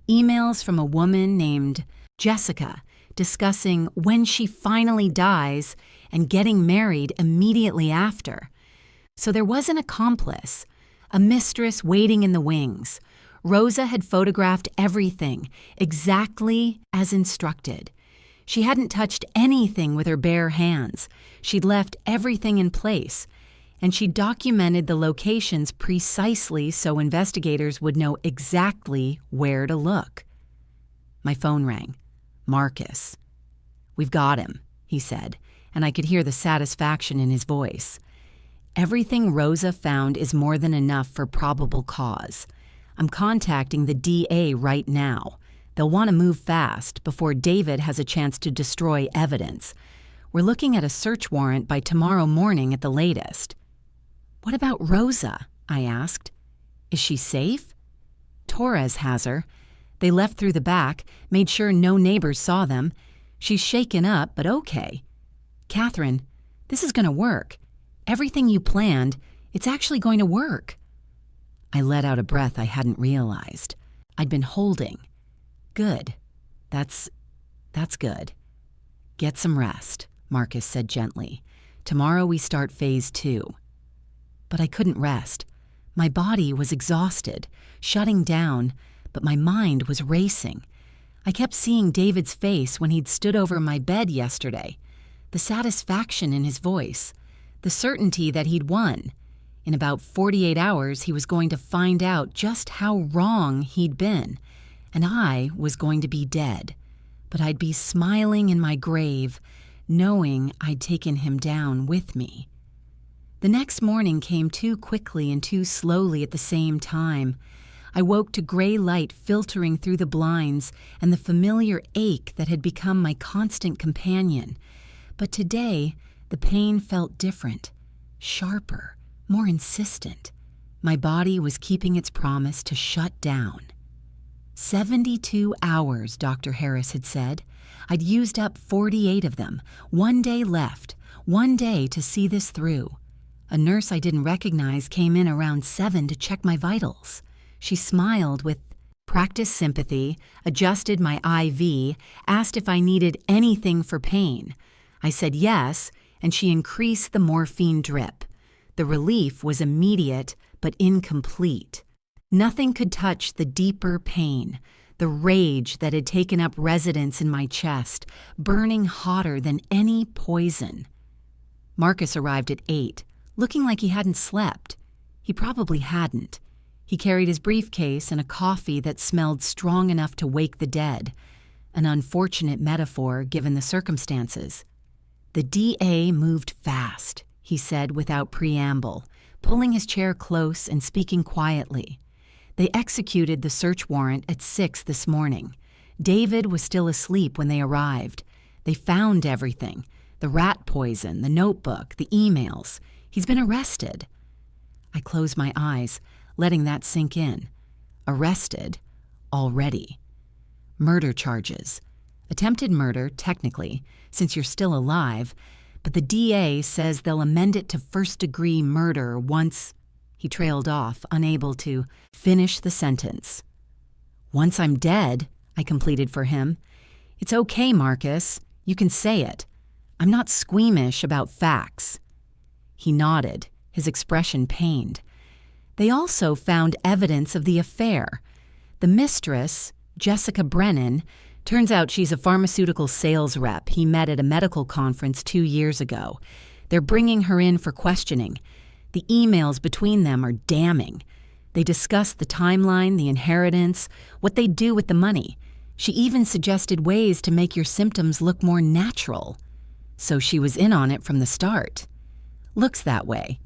emails from a woman named Jessica discussing when she finally dies and getting married immediately after. So there was an accomplice, a mistress waiting in the wings. Rosa had photographed everything exactly as instructed. She hadn't touched anything with her bare hands. She'd left everything in place, and she documented the locations precisely so investigators would know exactly where to look. My phone rang. Marcus. "We've got him," he said, and I could hear the satisfaction in his voice. Everything Rosa found is more than enough for probable cause. I'm contacting the DA right now. They'll want to move fast before David has a chance to destroy evidence. We're looking at a search warrant by tomorrow morning at the latest. "What about Rosa?" I asked. "Is she safe?" "Torres has her. They left through the back, made sure no neighbors saw them. She's shaken up, but okay. Catherine, this is going to work. Everything you planned, it's actually going to work." I let out a breath I hadn't realized. I'd been holding. "Good. That's good. Get some rest," Marcus said gently. "Tomorrow we start phase 2. But I couldn't rest. My body was exhausted, shutting down, but my mind was racing. I kept seeing David's face when he'd stood over my bed yesterday, the satisfaction in his voice, the certainty that he'd won. In about 48 hours, he was going to find out just how wrong he'd been, and I was going to be dead. But I'd be smiling in my grave, knowing I'd taken him down with me. The next morning came too quickly and too slowly at the same time. I woke to gray light filtering through the blinds and the familiar ache that had become my constant companion. But today, the pain felt different, sharper, more insistent. My body was keeping its promise to shut down. 72 hours, Dr. Harris had said. I'd used up 48 of them. 1 day left, 1 day to see this through. A nurse I didn't recognize came in around 7 to check my vitals. She smiled with practiced sympathy, adjusted my IV, asked if I needed anything for pain. I said yes, and she increased the morphine drip. The relief was immediate but incomplete. Nothing could touch the deeper pain, the rage that had taken up residence in my chest, burning hotter than any poison. Marcus arrived at 8, looking like he hadn't slept. He probably hadn't. He carried his briefcase and a coffee that smelled strong enough to wake the dead, an unfortunate metaphor given the circumstances. The DA moved fast, he said without preamble, pulling his chair close and speaking quietly. They executed the search warrant at 6 this morning. David was still asleep when they arrived. They found everything, the rat poison, the notebook, the emails. He's been arrested. I closed my eyes, letting that sink in. Arrested already. Murder charges. Attempted murder, technically, since you're still alive, but the DA says they'll amend it to first-degree murder once... He trailed off, unable to finish the sentence. Once I'm dead, I completed for him. It's okay, Marcus. You can say it. I'm not squeamish about facts. He nodded, his expression pained. They also found evidence of the affair. The mistress, Jessica Brennan, turns out she's a pharmaceutical sales rep he met at a medical conference 2 years ago. They're bringing her in for questioning. The emails between them are damning. They discuss the timeline, the inheritance, what they do with the money. She even suggested ways to make your symptoms look more natural. So she was in on it from the start. Looks that way.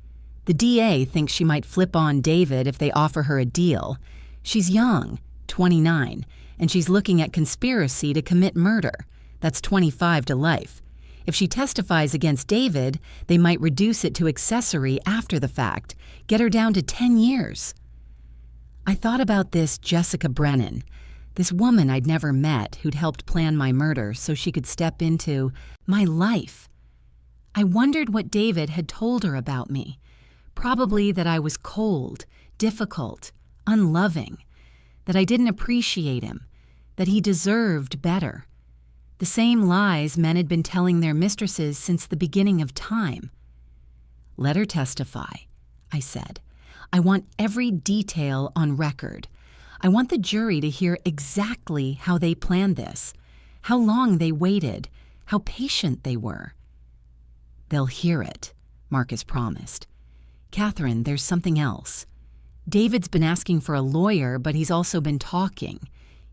The DA thinks she might flip on David if they offer her a deal. She's young, 29, and she's looking at conspiracy to commit murder. That's 25 to life. If she testifies against David, they might reduce it to accessory after the fact, get her down to 10 years. I thought about this Jessica Brennan, this woman I'd never met who'd helped plan my murder so she could step into my life. I wondered what David had told her about me. Probably that I was cold, difficult, unloving, that I didn't appreciate him, that he deserved better. The same lies men had been telling their mistresses since the beginning of time. Let her testify, I said. I want every detail on record. I want the jury to hear exactly how they planned this, how long they waited, how patient they were. They'll hear it, Marcus promised. Catherine, there's something else. David's been asking for a lawyer, but he's also been talking.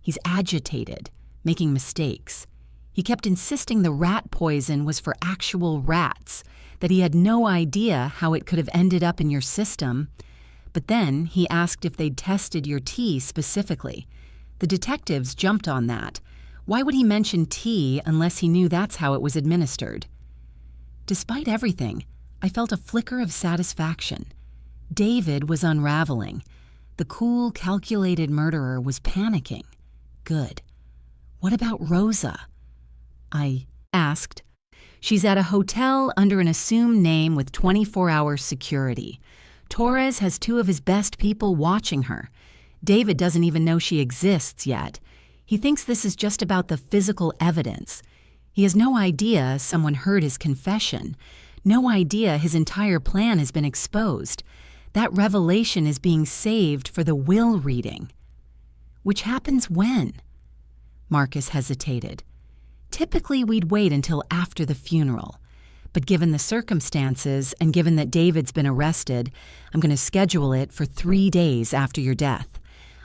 He's agitated, making mistakes. He kept insisting the rat poison was for actual rats, that he had no idea how it could have ended up in your system. But then he asked if they'd tested your tea specifically. The detectives jumped on that. Why would he mention tea unless he knew that's how it was administered? Despite everything, I felt a flicker of satisfaction. David was unraveling. The cool, calculated murderer was panicking. Good. What about Rosa? I asked. She's at a hotel under an assumed name with 24-hour security. Torres has 2 of his best people watching her. David doesn't even know she exists yet. He thinks this is just about the physical evidence. He has no idea someone heard his confession. No idea his entire plan has been exposed. That revelation is being saved for the will reading. Which happens when? Marcus hesitated. Typically, we'd wait until after the funeral. But given the circumstances, and given that David's been arrested, I'm going to schedule it for 3 days after your death.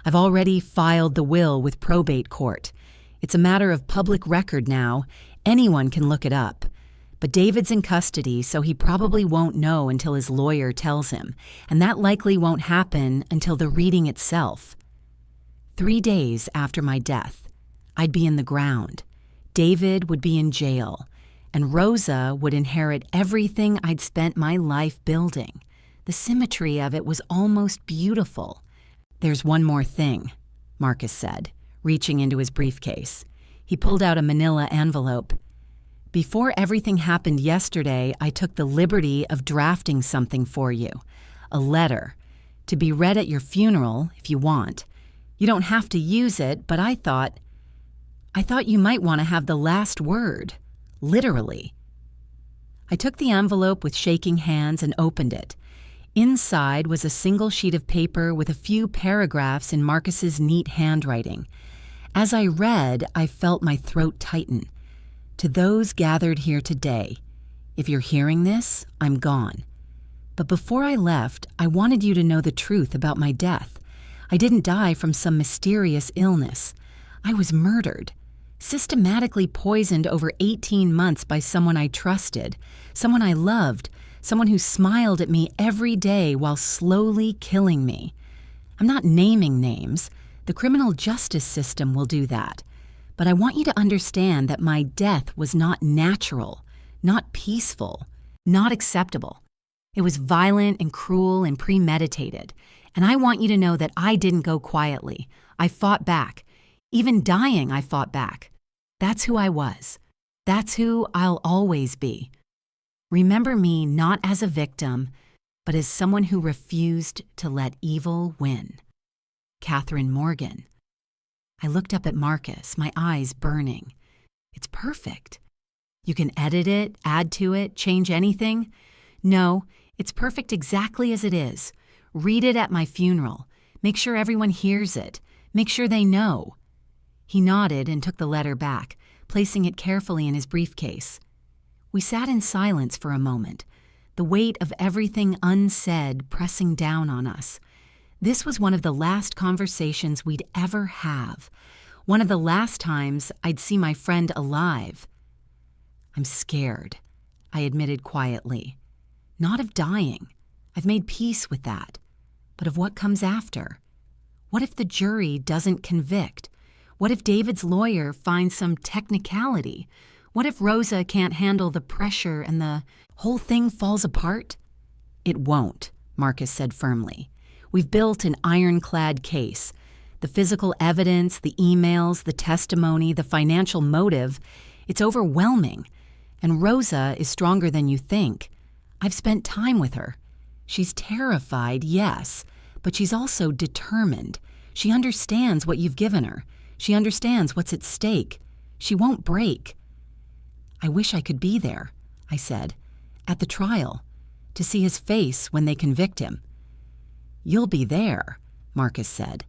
I've already filed the will with probate court. It's a matter of public record now. Anyone can look it up. But David's in custody, so he probably won't know until his lawyer tells him, and that likely won't happen until the reading itself. 3 days after my death, I'd be in the ground. David would be in jail, and Rosa would inherit everything I'd spent my life building. The symmetry of it was almost beautiful. There's one more thing, Marcus said, reaching into his briefcase. He pulled out a manila envelope. Before everything happened yesterday, I took the liberty of drafting something for you. A letter. To be read at your funeral, if you want. You don't have to use it, but I thought you might want to have the last word. Literally. I took the envelope with shaking hands and opened it. Inside was a single sheet of paper with a few paragraphs in Marcus's neat handwriting. As I read, I felt my throat tighten. To those gathered here today, if you're hearing this, I'm gone. But before I left, I wanted you to know the truth about my death. I didn't die from some mysterious illness. I was murdered. Systematically poisoned over 18 months by someone I trusted, someone I loved, someone who smiled at me every day while slowly killing me. I'm not naming names. The criminal justice system will do that. But I want you to understand that my death was not natural, not peaceful, not acceptable. It was violent and cruel and premeditated. And I want you to know that I didn't go quietly. I fought back. Even dying, I fought back. That's who I was. That's who I'll always be. Remember me not as a victim, but as someone who refused to let evil win. Catherine Morgan. I looked up at Marcus, my eyes burning. It's perfect. You can edit it, add to it, change anything. No, it's perfect exactly as it is. Read it at my funeral. Make sure everyone hears it. Make sure they know. He nodded and took the letter back, placing it carefully in his briefcase. We sat in silence for a moment, the weight of everything unsaid pressing down on us. This was one of the last conversations we'd ever have, one of the last times I'd see my friend alive. I'm scared, I admitted quietly. Not of dying. I've made peace with that. But of what comes after? What if the jury doesn't convict? What if David's lawyer finds some technicality? What if Rosa can't handle the pressure and the whole thing falls apart? It won't, Marcus said firmly. We've built an ironclad case. The physical evidence, the emails, the testimony, the financial motive, it's overwhelming. And Rosa is stronger than you think. I've spent time with her. She's terrified, yes, but she's also determined. She understands what you've given her. She understands what's at stake. She won't break. I wish I could be there, I said, at the trial, to see his face when they convict him. You'll be there, Marcus said.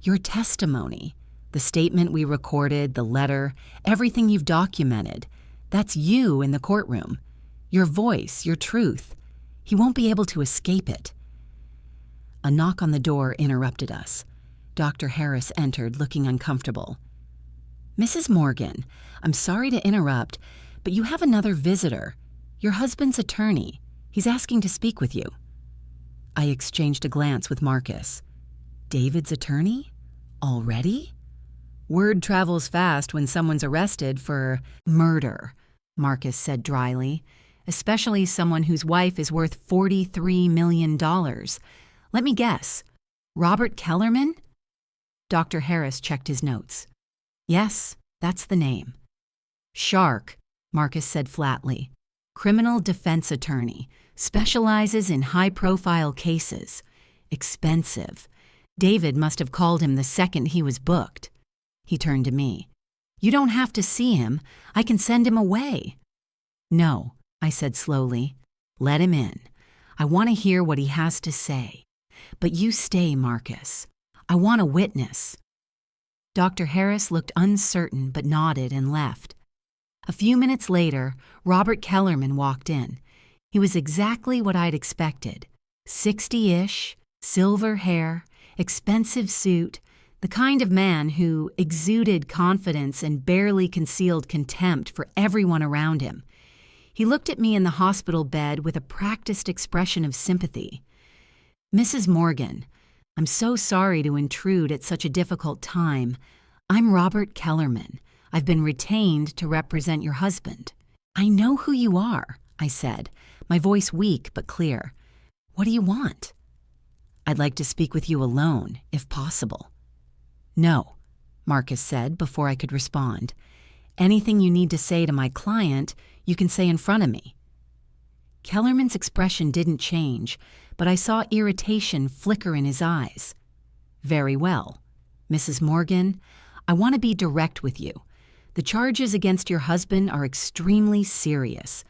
Your testimony, the statement we recorded, the letter, everything you've documented, that's you in the courtroom. Your voice, your truth. He won't be able to escape it. A knock on the door interrupted us. Dr. Harris entered, looking uncomfortable. Mrs. Morgan, I'm sorry to interrupt, but you have another visitor. Your husband's attorney. He's asking to speak with you. I exchanged a glance with Marcus. David's attorney? Already? Word travels fast when someone's arrested for murder, Marcus said dryly, especially someone whose wife is worth $43 million. Let me guess. Robert Kellerman? Dr. Harris checked his notes. Yes, that's the name. Shark, Marcus said flatly. Criminal defense attorney. Specializes in high-profile cases. Expensive. David must have called him the second he was booked. He turned to me. You don't have to see him. I can send him away. No, I said slowly. Let him in. I want to hear what he has to say. But you stay, Marcus. I want a witness. Dr. Harris looked uncertain but nodded and left. A few minutes later, Robert Kellerman walked in. He was exactly what I'd expected. 60-ish, silver hair, expensive suit, the kind of man who exuded confidence and barely concealed contempt for everyone around him. He looked at me in the hospital bed with a practiced expression of sympathy. Mrs. Morgan, I'm so sorry to intrude at such a difficult time. I'm Robert Kellerman. I've been retained to represent your husband. I know who you are, I said, my voice weak but clear. What do you want? I'd like to speak with you alone, if possible. No, Marcus said before I could respond. Anything you need to say to my client, you can say in front of me. Kellerman's expression didn't change, but I saw irritation flicker in his eyes. Very well. Mrs. Morgan, I want to be direct with you. The charges against your husband are extremely serious,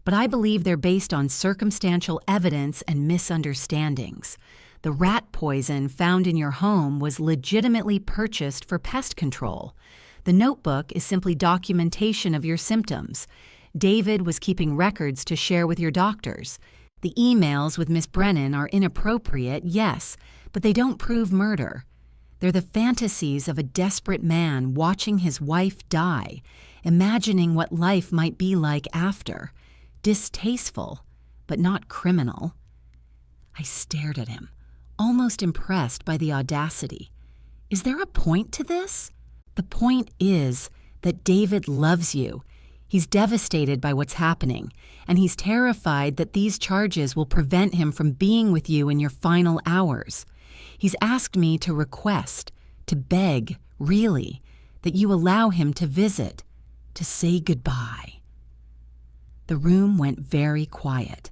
but I believe they're based on circumstantial evidence and misunderstandings. The rat poison found in your home was legitimately purchased for pest control. The notebook is simply documentation of your symptoms. David was keeping records to share with your doctors. The emails with Miss Brennan are inappropriate, yes, but they don't prove murder. They're the fantasies of a desperate man watching his wife die, imagining what life might be like after. Distasteful, but not criminal. I stared at him, almost impressed by the audacity. Is there a point to this? The point is that David loves you. He's devastated by what's happening, and he's terrified that these charges will prevent him from being with you in your final hours. He's asked me to request, to beg, really, that you allow him to visit, to say goodbye." The room went very quiet.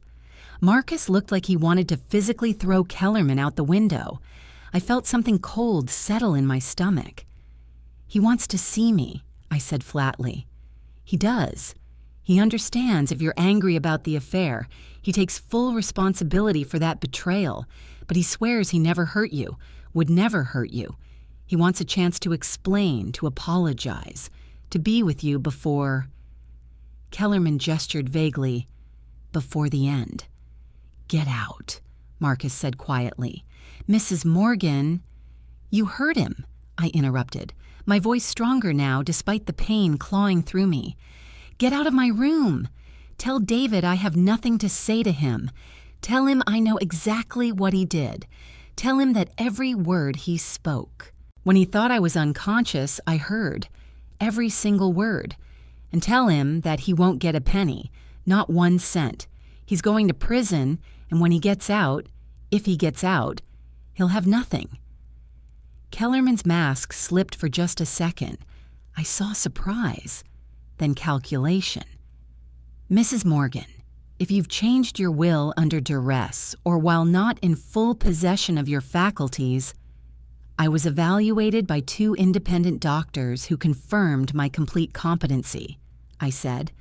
Marcus looked like he wanted to physically throw Kellerman out the window. I felt something cold settle in my stomach. "He wants to see me," I said flatly. "He does. He understands if you're angry about the affair. He takes full responsibility for that betrayal, but he swears he never hurt you, would never hurt you. He wants a chance to explain, to apologize, to be with you before—" Kellerman gestured vaguely, "before the end." "Get out," Marcus said quietly. "Mrs. Morgan—" "You heard him," I interrupted, my voice stronger now despite the pain clawing through me. "Get out of my room. Tell David I have nothing to say to him. Tell him I know exactly what he did. Tell him that every word he spoke. When he thought I was unconscious, I heard every single word. And tell him that he won't get a penny, not 1 cent. He's going to prison, and when he gets out, if he gets out, he'll have nothing." Kellerman's mask slipped for just a second. I saw surprise, then calculation. "Mrs. Morgan, if you've changed your will under duress or while not in full possession of your faculties—" "I was evaluated by 2 independent doctors who confirmed my complete competency," I said.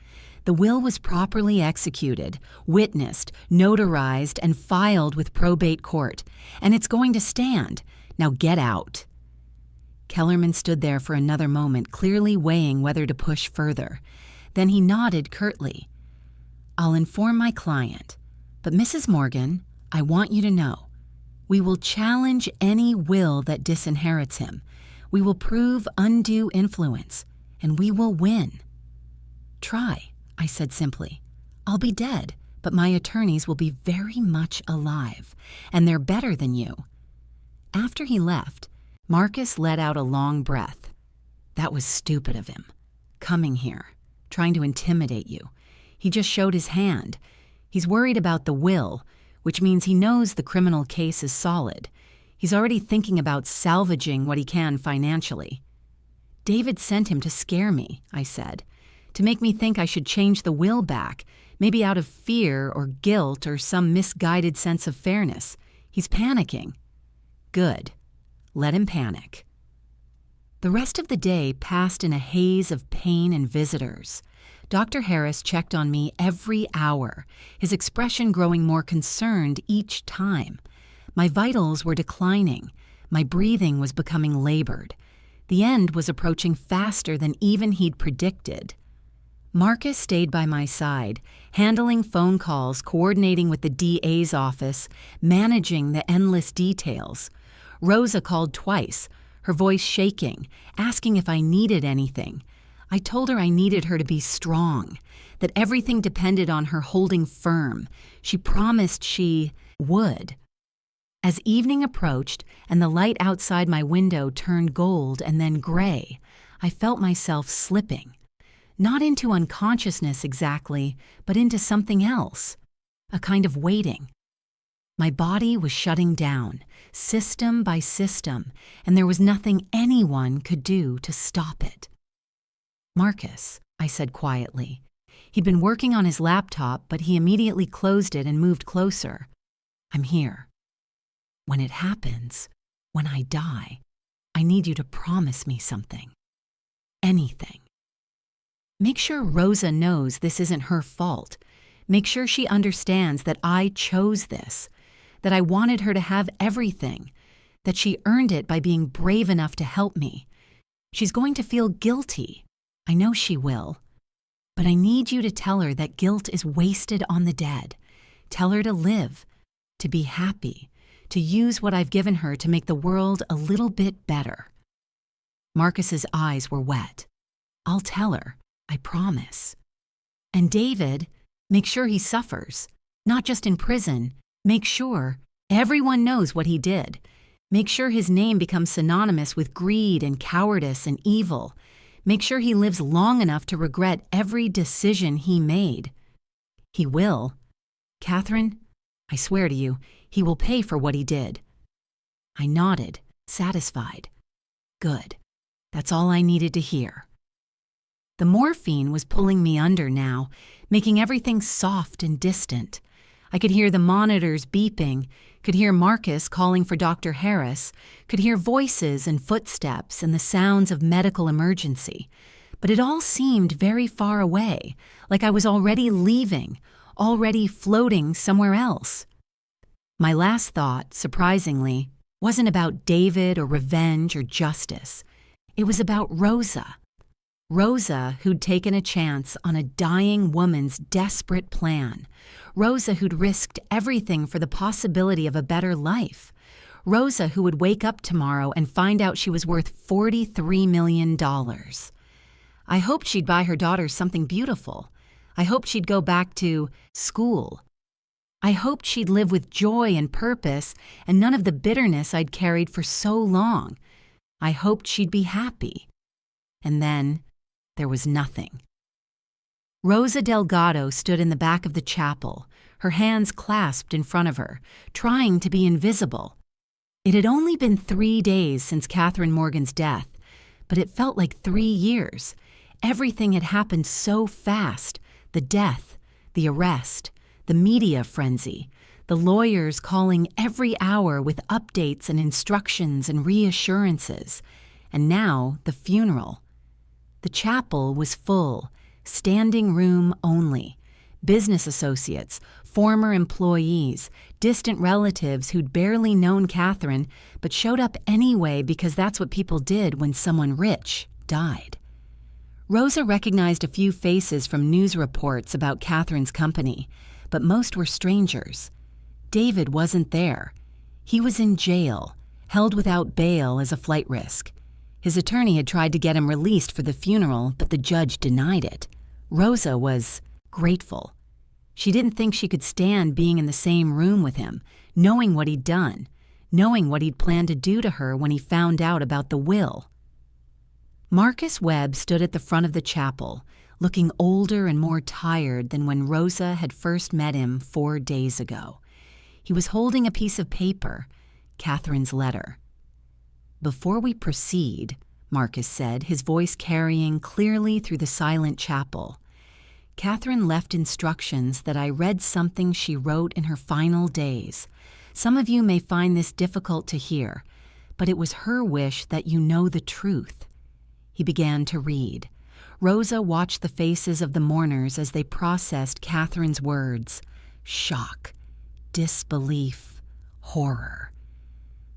"The will was properly executed, witnessed, notarized, and filed with probate court, and it's going to stand. Now get out." Kellerman stood there for another moment, clearly weighing whether to push further. Then he nodded curtly. "I'll inform my client. But Mrs. Morgan, I want you to know, we will challenge any will that disinherits him. We will prove undue influence, and we will win." "Try," I said simply. "I'll be dead, but my attorneys will be very much alive, and they're better than you." After he left, Marcus let out a long breath. "That was stupid of him. Coming here, trying to intimidate you. He just showed his hand. He's worried about the will, which means he knows the criminal case is solid. He's already thinking about salvaging what he can financially." "David sent him to scare me," I said, "to make me think I should change the will back, maybe out of fear or guilt or some misguided sense of fairness. He's panicking." "Good. Let him panic." The rest of the day passed in a haze of pain and visitors. Dr. Harris checked on me every hour, his expression growing more concerned each time. My vitals were declining. My breathing was becoming labored. The end was approaching faster than even he'd predicted. Marcus stayed by my side, handling phone calls, coordinating with the DA's office, managing the endless details. Rosa called twice, her voice shaking, asking if I needed anything. I told her I needed her to be strong, that everything depended on her holding firm. She promised she would. As evening approached and the light outside my window turned gold and then gray, I felt myself slipping. Not into unconsciousness exactly, but into something else, a kind of waiting. My body was shutting down, system by system, and there was nothing anyone could do to stop it. "Marcus," I said quietly. He'd been working on his laptop, but he immediately closed it and moved closer. "I'm here. When it happens, when I die, I need you to promise me something. Anything. Make sure Rosa knows this isn't her fault. Make sure she understands that I chose this, that I wanted her to have everything, that she earned it by being brave enough to help me. She's going to feel guilty. I know she will. But I need you to tell her that guilt is wasted on the dead. Tell her to live, to be happy, to use what I've given her to make the world a little bit better." Marcus's eyes were wet. "I'll tell her, I promise. And David, make sure he suffers, not just in prison. Make sure everyone knows what he did. Make sure his name becomes synonymous with greed and cowardice and evil. Make sure he lives long enough to regret every decision he made. He will. Catherine, I swear to you, he will pay for what he did." I nodded, satisfied. "Good. That's all I needed to hear. The morphine was pulling me under now, making everything soft and distant. I could hear the monitors beeping, could hear Marcus calling for Dr. Harris, could hear voices and footsteps and the sounds of medical emergency. But it all seemed very far away, like I was already leaving, already floating somewhere else. My last thought, surprisingly, wasn't about David or revenge or justice. It was about Rosa. Rosa, who'd taken a chance on a dying woman's desperate plan. Rosa, who'd risked everything for the possibility of a better life. Rosa, who would wake up tomorrow and find out she was worth $43 million. I hoped she'd buy her daughter something beautiful. I hoped she'd go back to school. I hoped she'd live with joy and purpose and none of the bitterness I'd carried for so long. I hoped she'd be happy. And then there was nothing. Rosa Delgado stood in the back of the chapel, her hands clasped in front of her, trying to be invisible. It had only been 3 days since Catherine Morgan's death, but it felt like 3 years. Everything had happened so fast. The death, the arrest, the media frenzy, the lawyers calling every hour with updates and instructions and reassurances, and now the funeral. The chapel was full, standing room only. Business associates, former employees, distant relatives who'd barely known Catherine but showed up anyway because that's what people did when someone rich died. Rosa recognized a few faces from news reports about Catherine's company, but most were strangers. David wasn't there. He was in jail, held without bail as a flight risk. His attorney had tried to get him released for the funeral, but the judge denied it. Rosa was grateful. She didn't think she could stand being in the same room with him, knowing what he'd done, knowing what he'd planned to do to her when he found out about the will. Marcus Webb stood at the front of the chapel, looking older and more tired than when Rosa had first met him 4 days ago. He was holding a piece of paper, Catherine's letter. "Before we proceed," Marcus said, his voice carrying clearly through the silent chapel, "Catherine left instructions that I read something she wrote in her final days. Some of you may find this difficult to hear, but it was her wish that you know the truth." He began to read. Rosa watched the faces of the mourners as they processed Catherine's words. Shock, disbelief, horror.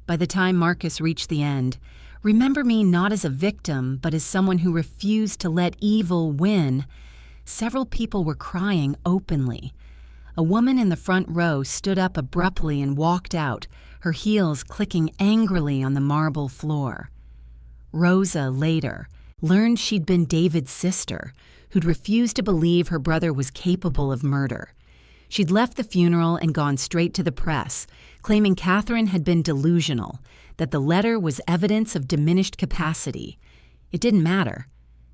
By the time Marcus reached the end, "Remember me not as a victim, but as someone who refused to let evil win," several people were crying openly. A woman in the front row stood up abruptly and walked out, her heels clicking angrily on the marble floor. Rosa, later, learned she'd been David's sister, who'd refused to believe her brother was capable of murder. She'd left the funeral and gone straight to the press, claiming Catherine had been delusional, that the letter was evidence of diminished capacity. It didn't matter.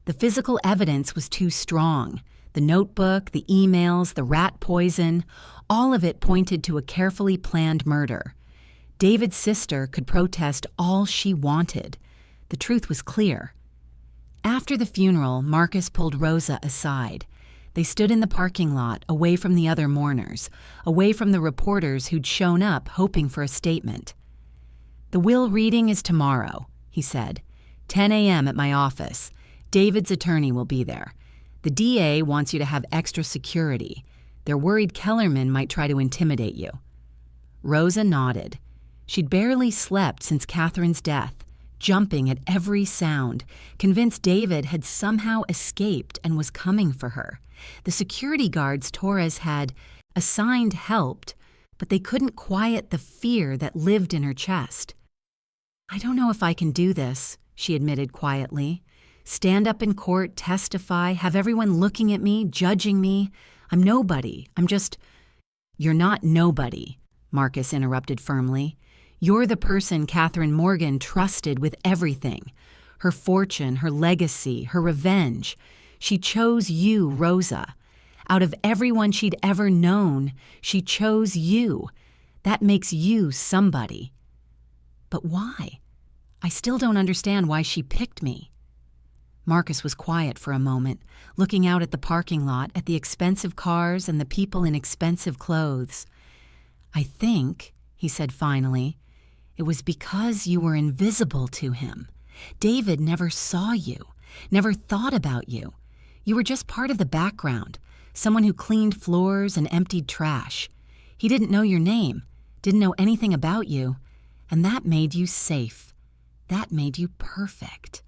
The physical evidence was too strong. The notebook, the emails, the rat poison, all of it pointed to a carefully planned murder. David's sister could protest all she wanted. The truth was clear. After the funeral, Marcus pulled Rosa aside. They stood in the parking lot, away from the other mourners, away from the reporters who'd shown up hoping for a statement. "The will reading is tomorrow," he said. 10 a.m. at my office. David's attorney will be there. The DA wants you to have extra security. They're worried Kellerman might try to intimidate you." Rosa nodded. She'd barely slept since Catherine's death, jumping at every sound, convinced David had somehow escaped and was coming for her. The security guards Torres had assigned helped, but they couldn't quiet the fear that lived in her chest. "I don't know if I can do this," she admitted quietly. "Stand up in court, testify, have everyone looking at me, judging me. I'm nobody. I'm just—" "You're not nobody," Marcus interrupted firmly. "You're the person Catherine Morgan trusted with everything. Her fortune, her legacy, her revenge. She chose you, Rosa. Out of everyone she'd ever known, she chose you. That makes you somebody." "But why? I still don't understand why she picked me." Marcus was quiet for a moment, looking out at the parking lot, at the expensive cars and the people in expensive clothes. "I think," he said finally, "it was because you were invisible to him. David never saw you, never thought about you. You were just part of the background, someone who cleaned floors and emptied trash. He didn't know your name, didn't know anything about you, and that made you safe. That made you perfect."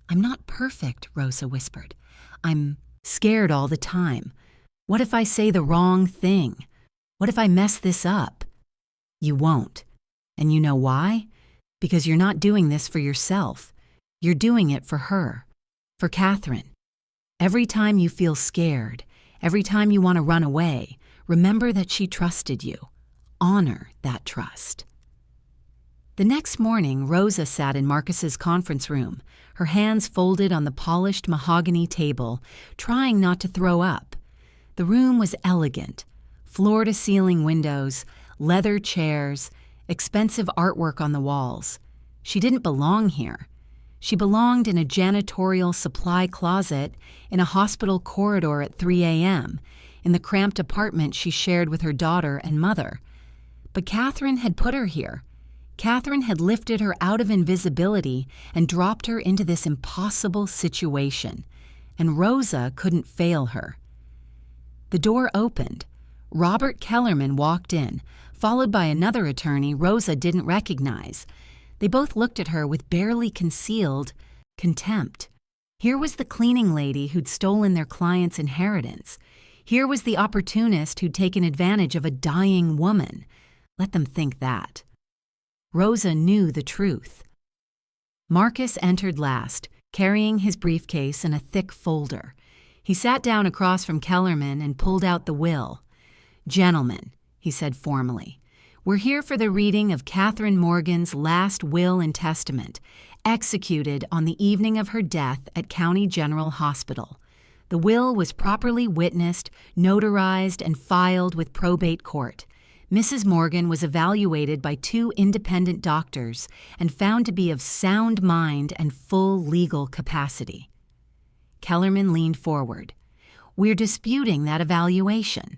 "I'm not perfect," Rosa whispered. "I'm scared all the time. What if I say the wrong thing? What if I mess this up?" "You won't. And you know why? Because you're not doing this for yourself. You're doing it for her, for Catherine. Every time you feel scared, every time you want to run away, remember that she trusted you. Honor that trust." The next morning, Rosa sat in Marcus's conference room, her hands folded on the polished mahogany table, trying not to throw up. The room was elegant, floor-to-ceiling windows, leather chairs, expensive artwork on the walls. She didn't belong here. She belonged in a janitorial supply closet in a hospital corridor at 3 a.m., in the cramped apartment she shared with her daughter and mother. But Catherine had put her here. Catherine had lifted her out of invisibility and dropped her into this impossible situation, and Rosa couldn't fail her. The door opened. Robert Kellerman walked in, followed by another attorney Rosa didn't recognize. They both looked at her with barely concealed contempt. Here was the cleaning lady who'd stolen their client's inheritance. Here was the opportunist who'd taken advantage of a dying woman. Let them think that. Rosa knew the truth. Marcus entered last, carrying his briefcase and a thick folder. He sat down across from Kellerman and pulled out the will. "Gentlemen," he said formally, "we're here for the reading of Catherine Morgan's last will and testament, executed on the evening of her death at County General Hospital. The will was properly witnessed, notarized, and filed with probate court. Mrs. Morgan was evaluated by 2 independent doctors and found to be of sound mind and full legal capacity." Kellerman leaned forward. "We're disputing that evaluation.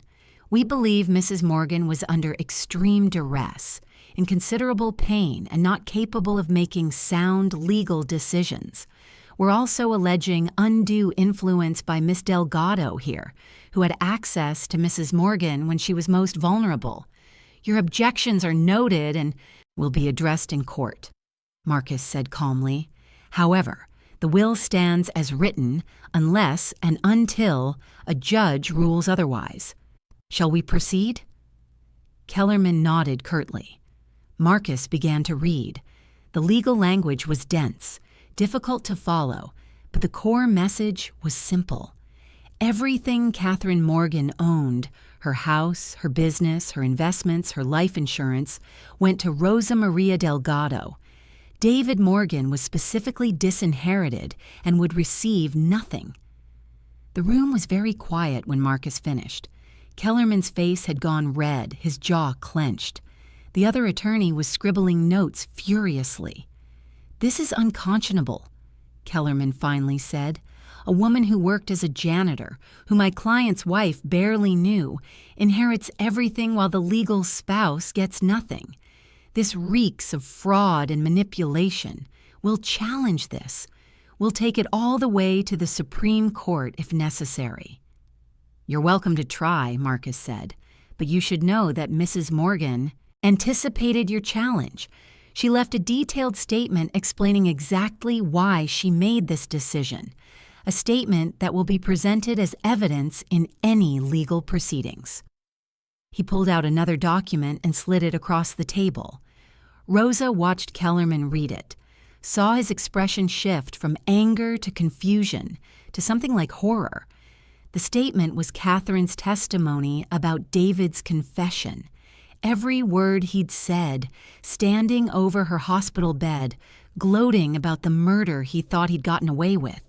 We believe Mrs. Morgan was under extreme duress, in considerable pain, and not capable of making sound legal decisions. We're also alleging undue influence by Miss Delgado here, who had access to Mrs. Morgan when she was most vulnerable. Your objections are noted and will be addressed in court," Marcus said calmly. "However, the will stands as written unless and until a judge rules otherwise. Shall we proceed?" Kellerman nodded curtly. Marcus began to read. The legal language was dense, difficult to follow, but the core message was simple. Everything Catherine Morgan owned, her house, her business, her investments, her life insurance, went to Rosa Maria Delgado. David Morgan was specifically disinherited and would receive nothing. The room was very quiet when Marcus finished. Kellerman's face had gone red, his jaw clenched. The other attorney was scribbling notes furiously. "This is unconscionable," Kellerman finally said. "A woman who worked as a janitor, who my client's wife barely knew, inherits everything while the legal spouse gets nothing. This reeks of fraud and manipulation. We'll challenge this. We'll take it all the way to the Supreme Court if necessary." "You're welcome to try," Marcus said, "but you should know that Mrs. Morgan anticipated your challenge. She left a detailed statement explaining exactly why she made this decision, a statement that will be presented as evidence in any legal proceedings." He pulled out another document and slid it across the table. Rosa watched Kellerman read it, saw his expression shift from anger to confusion to something like horror. The statement was Catherine's testimony about David's confession. Every word he'd said, standing over her hospital bed, gloating about the murder he thought he'd gotten away with,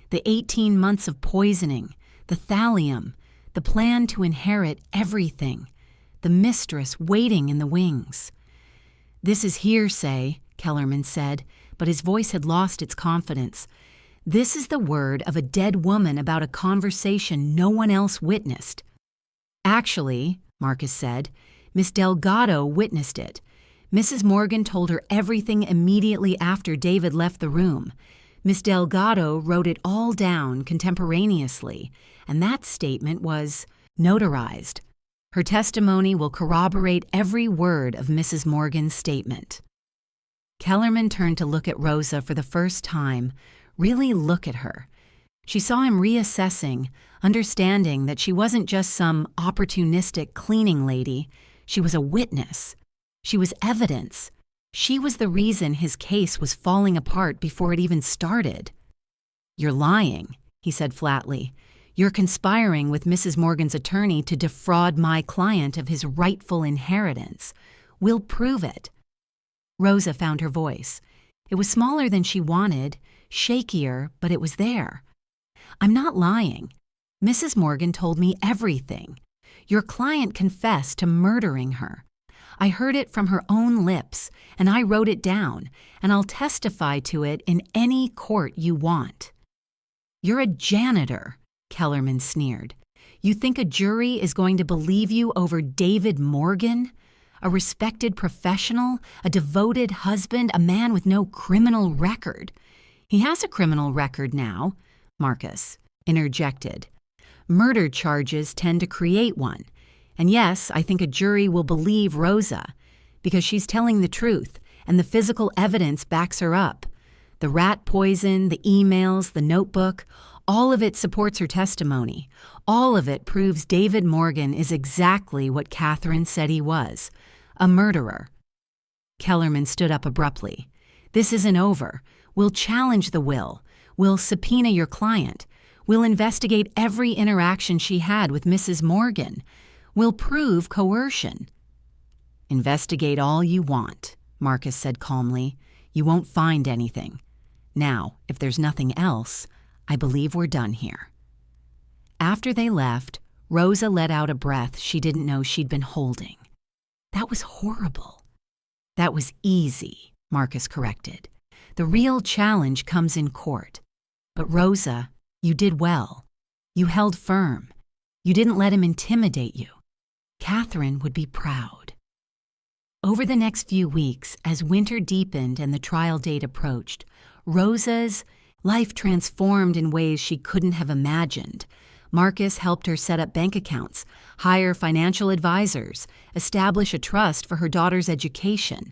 the 18 months of poisoning, the thallium, the plan to inherit everything, the mistress waiting in the wings. "This is hearsay," Kellerman said, but his voice had lost its confidence. This is the word of a dead woman about a conversation no one else witnessed. Actually, Marcus said, Miss Delgado witnessed it. Mrs. Morgan told her everything immediately after David left the room. Miss Delgado wrote it all down contemporaneously, and that statement was notarized. Her testimony will corroborate every word of Mrs. Morgan's statement. Kellerman turned to look at Rosa for the first time, really look at her. She saw him reassessing, understanding that she wasn't just some opportunistic cleaning lady. She was a witness. She was evidence. She was the reason his case was falling apart before it even started. "You're lying," he said flatly. "You're conspiring with Mrs. Morgan's attorney to defraud my client of his rightful inheritance. We'll prove it." Rosa found her voice. It was smaller than she wanted, shakier, but it was there. "I'm not lying. Mrs. Morgan told me everything. Your client confessed to murdering her. I heard it from her own lips, and I wrote it down, and I'll testify to it in any court you want." "You're a janitor," Kellerman sneered. "You think a jury is going to believe you over David Morgan? A respected professional, a devoted husband, a man with no criminal record." "He has a criminal record now," Marcus interjected. "Murder charges tend to create one. And yes, I think a jury will believe Rosa, because she's telling the truth, and the physical evidence backs her up. The rat poison, the emails, the notebook, all of it supports her testimony. All of it proves David Morgan is exactly what Catherine said he was, a murderer." Kellerman stood up abruptly. "This isn't over. We'll challenge the will. We'll subpoena your client. We'll investigate every interaction she had with Mrs. Morgan. We'll prove coercion." "Investigate all you want," Marcus said calmly. "You won't find anything. Now, if there's nothing else, I believe we're done here." After they left, Rosa let out a breath she didn't know she'd been holding. "That was horrible." "That was easy," Marcus corrected. "The real challenge comes in court. But Rosa, you did well. You held firm. You didn't let him intimidate you. Catherine would be proud." Over the next few weeks, as winter deepened and the trial date approached, Rosa's life transformed in ways she couldn't have imagined. Marcus helped her set up bank accounts, hire financial advisors, establish a trust for her daughter's education.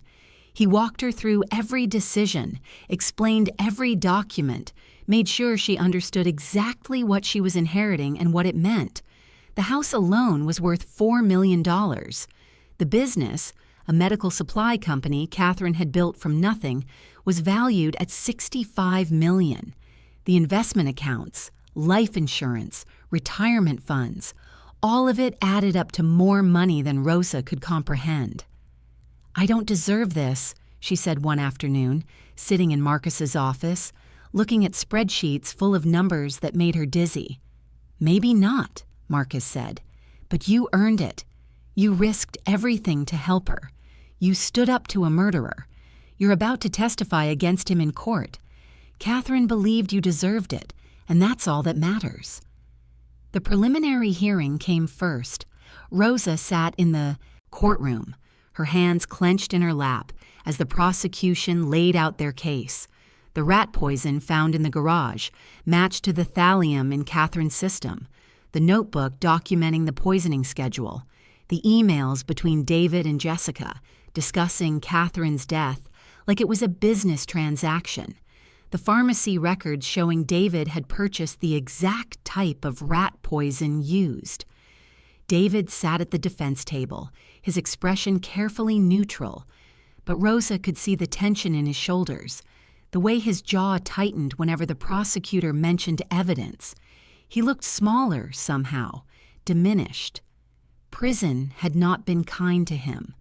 He walked her through every decision, explained every document, made sure she understood exactly what she was inheriting and what it meant. The house alone was worth $4 million. The business, a medical supply company Catherine had built from nothing, was valued at $65 million. The investment accounts, life insurance, retirement funds, all of it added up to more money than Rosa could comprehend. "I don't deserve this," she said one afternoon, sitting in Marcus's office, looking at spreadsheets full of numbers that made her dizzy. "Maybe not," Marcus said, "but you earned it. You risked everything to help her. You stood up to a murderer. You're about to testify against him in court. Catherine believed you deserved it, and that's all that matters." The preliminary hearing came first. Rosa sat in the courtroom, her hands clenched in her lap, as the prosecution laid out their case. The rat poison found in the garage matched to the thallium in Catherine's system, the notebook documenting the poisoning schedule, the emails between David and Jessica discussing Catherine's death like it was a business transaction, the pharmacy records showing David had purchased the exact type of rat poison used. David sat at the defense table, his expression carefully neutral, but Rosa could see the tension in his shoulders, the way his jaw tightened whenever the prosecutor mentioned evidence. He looked smaller somehow, diminished. Prison had not been kind to him.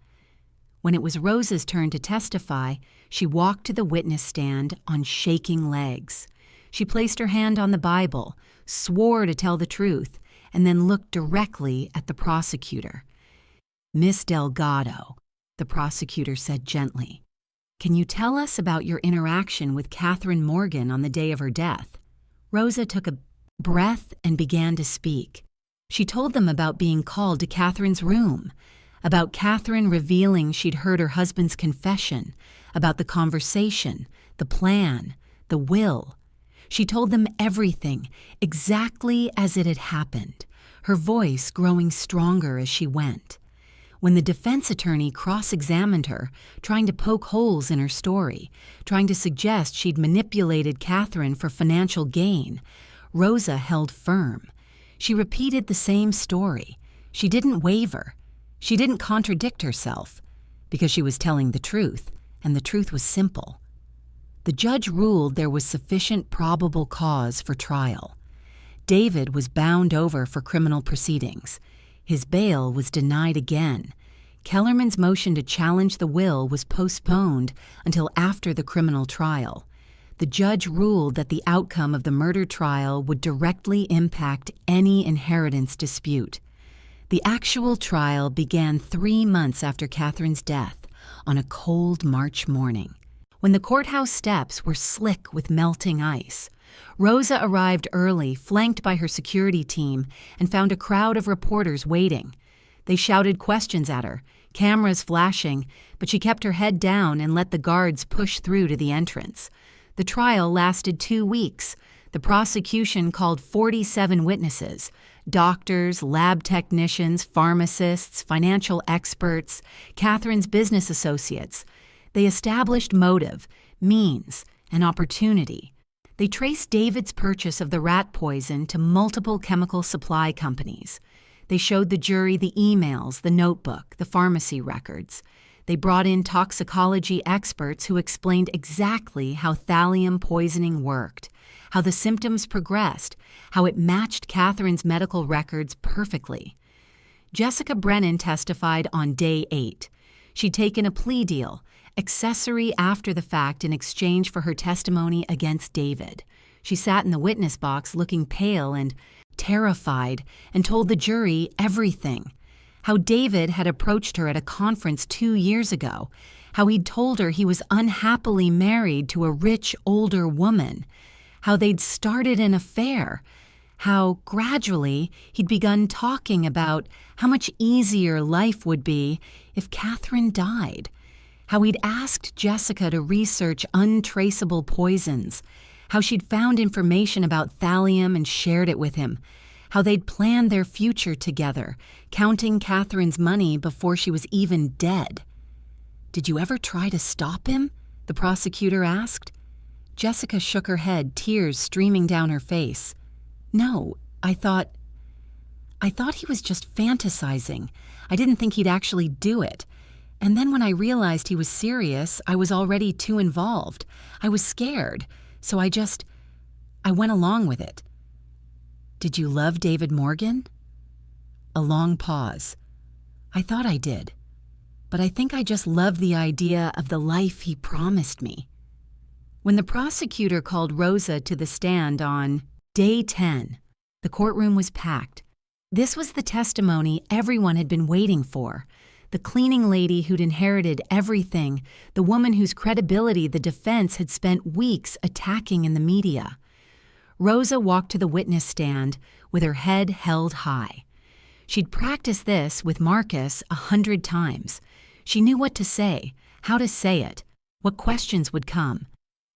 When it was Rosa's turn to testify, she walked to the witness stand on shaking legs. She placed her hand on the Bible, swore to tell the truth, and then looked directly at the prosecutor. "Miss Delgado," the prosecutor said gently, "can you tell us about your interaction with Catherine Morgan on the day of her death?" Rosa took a breath and began to speak. She told them about being called to Catherine's room, about Catherine revealing she'd heard her husband's confession, about the conversation, the plan, the will. She told them everything, exactly as it had happened, her voice growing stronger as she went. When the defense attorney cross-examined her, trying to poke holes in her story, trying to suggest she'd manipulated Catherine for financial gain, Rosa held firm. She repeated the same story. She didn't waver. She didn't contradict herself, because she was telling the truth, and the truth was simple. The judge ruled there was sufficient probable cause for trial. David was bound over for criminal proceedings. His bail was denied again. Kellerman's motion to challenge the will was postponed until after the criminal trial. The judge ruled that the outcome of the murder trial would directly impact any inheritance dispute. The actual trial began 3 months after Catherine's death, on a cold March morning, when the courthouse steps were slick with melting ice. Rosa arrived early, flanked by her security team, and found a crowd of reporters waiting. They shouted questions at her, cameras flashing, but she kept her head down and let the guards push through to the entrance. The trial lasted 2 weeks. The prosecution called 47 witnesses: doctors, lab technicians, pharmacists, financial experts, Catherine's business associates. They established motive, means, and opportunity. They traced David's purchase of the rat poison to multiple chemical supply companies. They showed the jury the emails, the notebook, the pharmacy records. They brought in toxicology experts who explained exactly how thallium poisoning worked, how the symptoms progressed, how it matched Catherine's medical records perfectly. Jessica Brennan testified on day 8. She'd taken a plea deal, accessory after the fact in exchange for her testimony against David. She sat in the witness box looking pale and terrified and told the jury everything. How David had approached her at a conference 2 years ago, how he'd told her he was unhappily married to a rich older woman, how they'd started an affair, how gradually he'd begun talking about how much easier life would be if Catherine died, how he'd asked Jessica to research untraceable poisons, how she'd found information about thallium and shared it with him, how they'd planned their future together, counting Catherine's money before she was even dead. "Did you ever try to stop him?" the prosecutor asked. Jessica shook her head, tears streaming down her face. "No, I thought he was just fantasizing. I didn't think he'd actually do it. And then when I realized he was serious, I was already too involved. I was scared, so I went along with it." "Did you love David Morgan?" A long pause. "I thought I did, but I think I just loved the idea of the life he promised me." When the prosecutor called Rosa to the stand on day 10, the courtroom was packed. This was the testimony everyone had been waiting for. The cleaning lady who'd inherited everything, the woman whose credibility the defense had spent weeks attacking in the media. Rosa walked to the witness stand with her head held high. She'd practiced this with Marcus 100 times. She knew what to say, how to say it, what questions would come.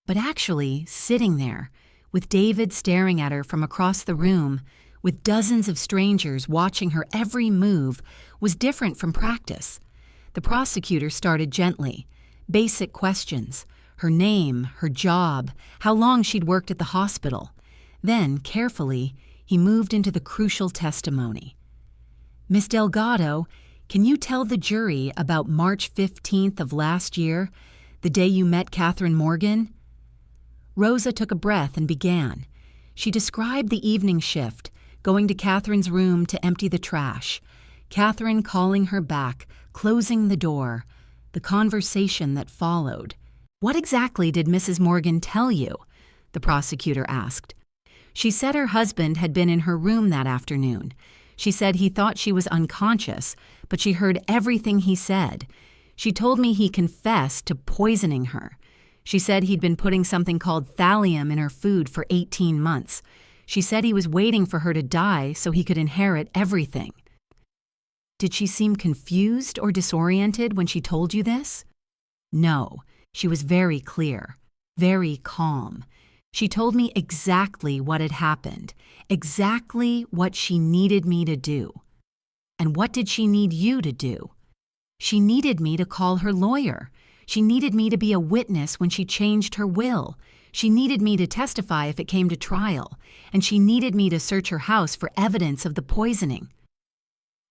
But actually, sitting there, with David staring at her from across the room, with dozens of strangers watching her every move, was different from practice. The prosecutor started gently. Basic questions: her name, her job, how long she'd worked at the hospital. Then, carefully, he moved into the crucial testimony. "Miss Delgado, can you tell the jury about March 15th of last year, the day you met Catherine Morgan?" Rosa took a breath and began. She described the evening shift, going to Catherine's room to empty the trash, Catherine calling her back, closing the door, the conversation that followed. "What exactly did Mrs. Morgan tell you?" the prosecutor asked. She said her husband had been in her room that afternoon. She said he thought she was unconscious, but she heard everything he said. She told me he confessed to poisoning her. She said he'd been putting something called thallium in her food for 18 months. She said he was waiting for her to die so he could inherit everything. Did she seem confused or disoriented when she told you this? No, she was very clear, very calm. She told me exactly what had happened, exactly what she needed me to do. And what did she need you to do? She needed me to call her lawyer. She needed me to be a witness when she changed her will. She needed me to testify if it came to trial. And she needed me to search her house for evidence of the poisoning.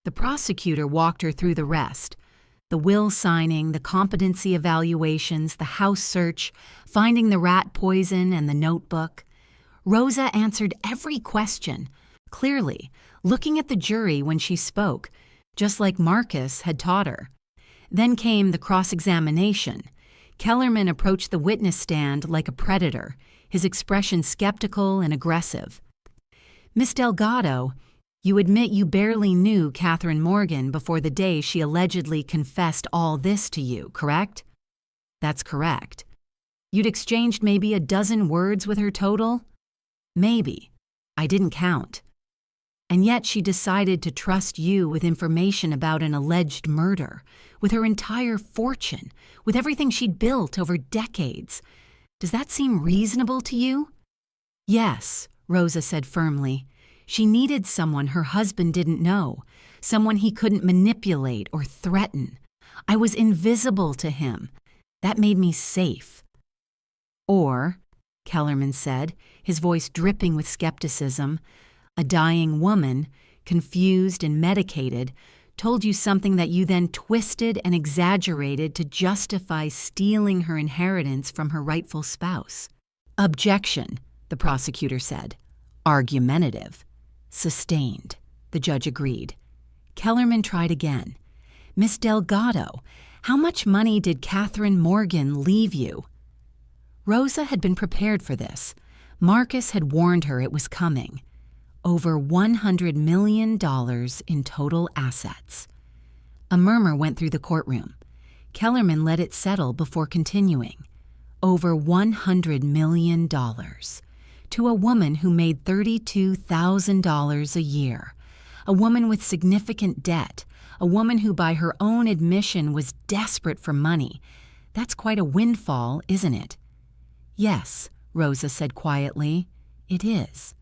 The prosecutor walked her through the rest. The will signing, the competency evaluations, the house search, finding the rat poison and the notebook. Rosa answered every question, clearly, looking at the jury when she spoke, just like Marcus had taught her. Then came the cross-examination. Kellerman approached the witness stand like a predator, his expression skeptical and aggressive. "Miss Delgado, you admit you barely knew Catherine Morgan before the day she allegedly confessed all this to you, correct?" "That's correct." "You'd exchanged maybe a dozen words with her total?" "Maybe. I didn't count." "And yet she decided to trust you with information about an alleged murder, with her entire fortune, with everything she'd built over decades. Does that seem reasonable to you?" "Yes," Rosa said firmly. She needed someone her husband didn't know, someone he couldn't manipulate or threaten. I was invisible to him. That made me safe. "Or," Kellerman said, his voice dripping with skepticism, "a dying woman, confused and medicated, told you something that you then twisted and exaggerated to justify stealing her inheritance from her rightful spouse." "Objection," the prosecutor said. "Argumentative." "Sustained," the judge agreed. Kellerman tried again. "Miss Delgado, how much money did Catherine Morgan leave you?" Rosa had been prepared for this. Marcus had warned her it was coming. Over $100 million in total assets. A murmur went through the courtroom. Kellerman let it settle before continuing. Over $100 million. To a woman who made $32,000 a year. A woman with significant debt. A woman who by her own admission was desperate for money. That's quite a windfall, isn't it? "Yes," Rosa said quietly, "it is."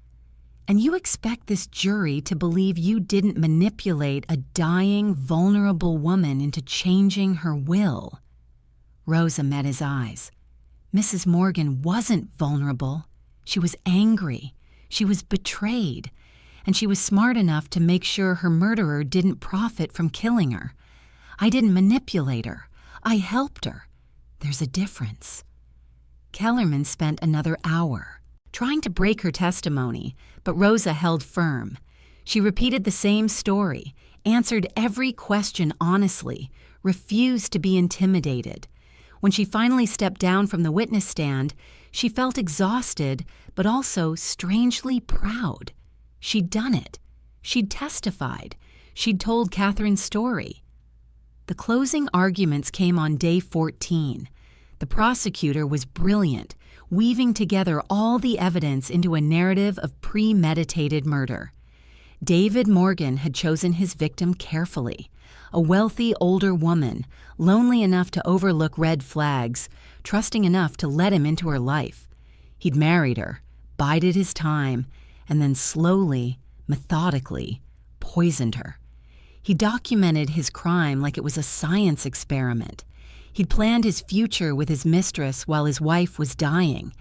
"And you expect this jury to believe you didn't manipulate a dying, vulnerable woman into changing her will?" Rosa met his eyes. Mrs. Morgan wasn't vulnerable. She was angry. She was betrayed. And she was smart enough to make sure her murderer didn't profit from killing her. "I didn't manipulate her. I helped her. There's a difference." Kellerman spent another hour, trying to break her testimony, but Rosa held firm. She repeated the same story, answered every question honestly, refused to be intimidated. When she finally stepped down from the witness stand, she felt exhausted, but also strangely proud. She'd done it. She'd testified. She'd told Catherine's story. The closing arguments came on day 14. The prosecutor was brilliant, weaving together all the evidence into a narrative of premeditated murder. David Morgan had chosen his victim carefully. A wealthy older woman, lonely enough to overlook red flags, trusting enough to let him into her life. He'd married her, bided his time, and then slowly, methodically, poisoned her. He documented his crime like it was a science experiment. He'd planned his future with his mistress while his wife was dying,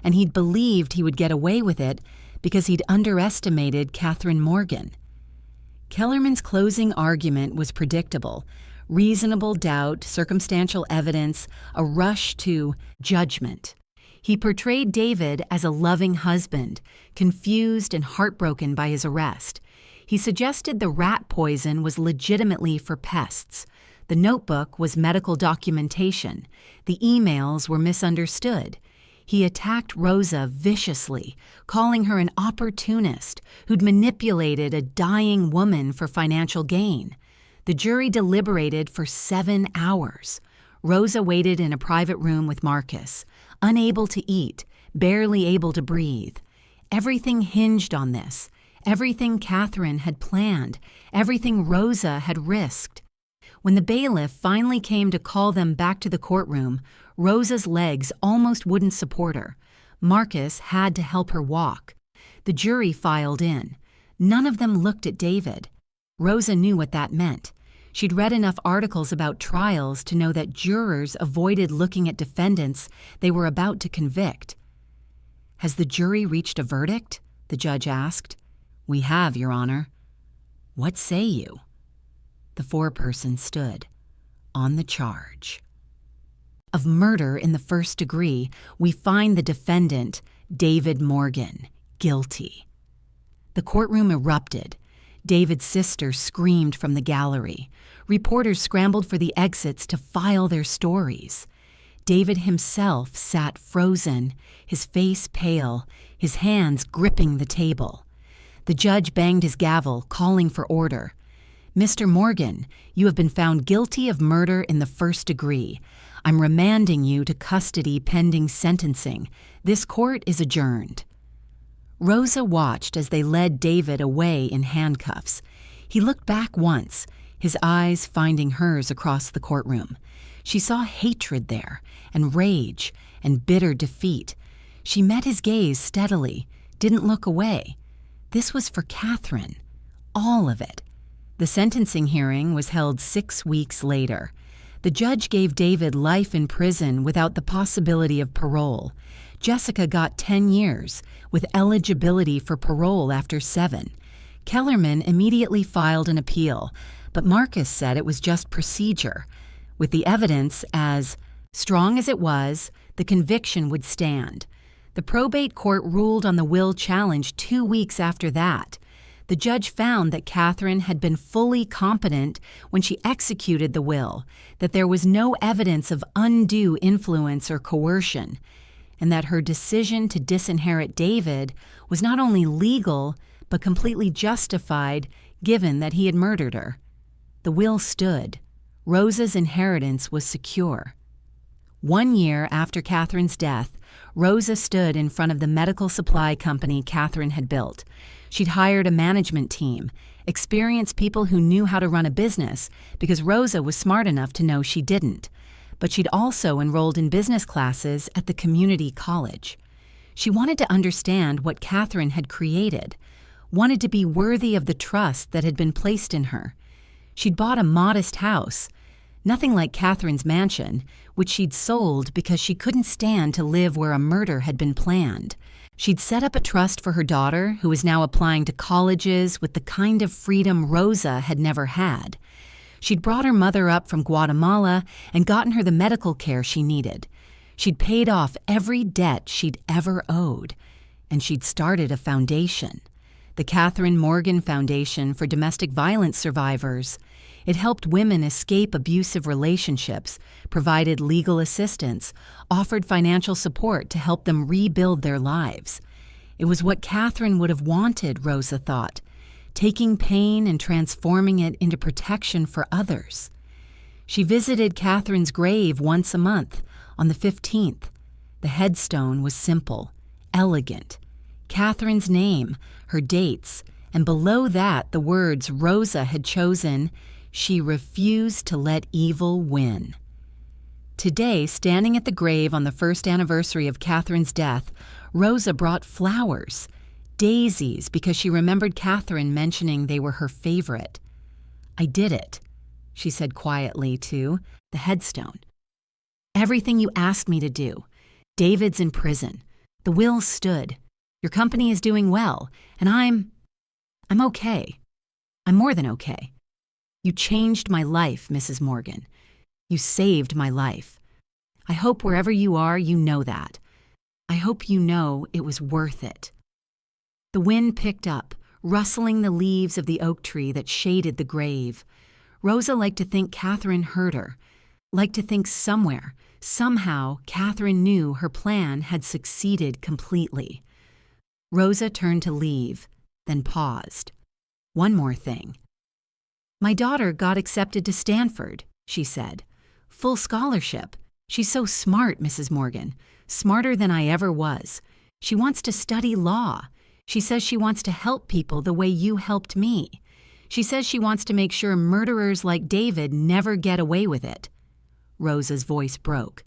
and he'd believed he would get away with it because he'd underestimated Catherine Morgan. Kellerman's closing argument was predictable. Reasonable doubt, circumstantial evidence, a rush to judgment. He portrayed David as a loving husband, confused and heartbroken by his arrest. He suggested the rat poison was legitimately for pests. The notebook was medical documentation. The emails were misunderstood. He attacked Rosa viciously, calling her an opportunist who'd manipulated a dying woman for financial gain. The jury deliberated for 7 hours. Rosa waited in a private room with Marcus, unable to eat, barely able to breathe. Everything hinged on this. Everything Catherine had planned. Everything Rosa had risked. When the bailiff finally came to call them back to the courtroom, Rosa's legs almost wouldn't support her. Marcus had to help her walk. The jury filed in. None of them looked at David. Rosa knew what that meant. She'd read enough articles about trials to know that jurors avoided looking at defendants they were about to convict. "Has the jury reached a verdict?" the judge asked. "We have, Your Honor." "What say you?" The foreperson stood. On the charge of murder in the first degree, we find the defendant, David Morgan, guilty. The courtroom erupted. David's sister screamed from the gallery. Reporters scrambled for the exits to file their stories. David himself sat frozen, his face pale, his hands gripping the table. The judge banged his gavel, calling for order. "Mr. Morgan, you have been found guilty of murder in the first degree. I'm remanding you to custody pending sentencing. This court is adjourned." Rosa watched as they led David away in handcuffs. He looked back once, his eyes finding hers across the courtroom. She saw hatred there, and rage, and bitter defeat. She met his gaze steadily, didn't look away. This was for Catherine. All of it. The sentencing hearing was held 6 weeks later. The judge gave David life in prison without the possibility of parole. Jessica got 10 years, with eligibility for parole after 7. Kellerman immediately filed an appeal, but Marcus said it was just procedure. With the evidence as strong as it was, the conviction would stand. The probate court ruled on the will challenge 2 weeks after that. The judge found that Catherine had been fully competent when she executed the will, that there was no evidence of undue influence or coercion, and that her decision to disinherit David was not only legal, but completely justified given that he had murdered her. The will stood. Rosa's inheritance was secure. 1 year after Catherine's death, Rosa stood in front of the medical supply company Catherine had built. She'd hired a management team, experienced people who knew how to run a business because Rosa was smart enough to know she didn't. But she'd also enrolled in business classes at the community college. She wanted to understand what Catherine had created, wanted to be worthy of the trust that had been placed in her. She'd bought a modest house, nothing like Catherine's mansion, which she'd sold because she couldn't stand to live where a murder had been planned. She'd set up a trust for her daughter, who was now applying to colleges with the kind of freedom Rosa had never had. She'd brought her mother up from Guatemala and gotten her the medical care she needed. She'd paid off every debt she'd ever owed, and she'd started a foundation, the Catherine Morgan Foundation for Domestic Violence Survivors. It helped women escape abusive relationships, provided legal assistance, offered financial support to help them rebuild their lives. It was what Catherine would have wanted, Rosa thought, taking pain and transforming it into protection for others. She visited Catherine's grave once a month, on the 15th. The headstone was simple, elegant. Catherine's name, her dates, and below that the words Rosa had chosen, "She refused to let evil win." Today, standing at the grave on the first anniversary of Catherine's death, Rosa brought flowers, daisies, because she remembered Catherine mentioning they were her favorite. "I did it," she said quietly to the headstone. "Everything you asked me to do. David's in prison. The will stood. Your company is doing well, and I'm okay. I'm more than okay. You changed my life, Mrs. Morgan. You saved my life. I hope wherever you are, you know that. I hope you know it was worth it." The wind picked up, rustling the leaves of the oak tree that shaded the grave. Rosa liked to think Catherine heard her, liked to think somewhere, somehow, Catherine knew her plan had succeeded completely. Rosa turned to leave, then paused. "One more thing. My daughter got accepted to Stanford," she said. full scholarship. She's so smart, Mrs. Morgan, smarter than I ever was. She wants to study law. She says she wants to help people the way you helped me. She says she wants to make sure murderers like David never get away with it." Rosa's voice broke.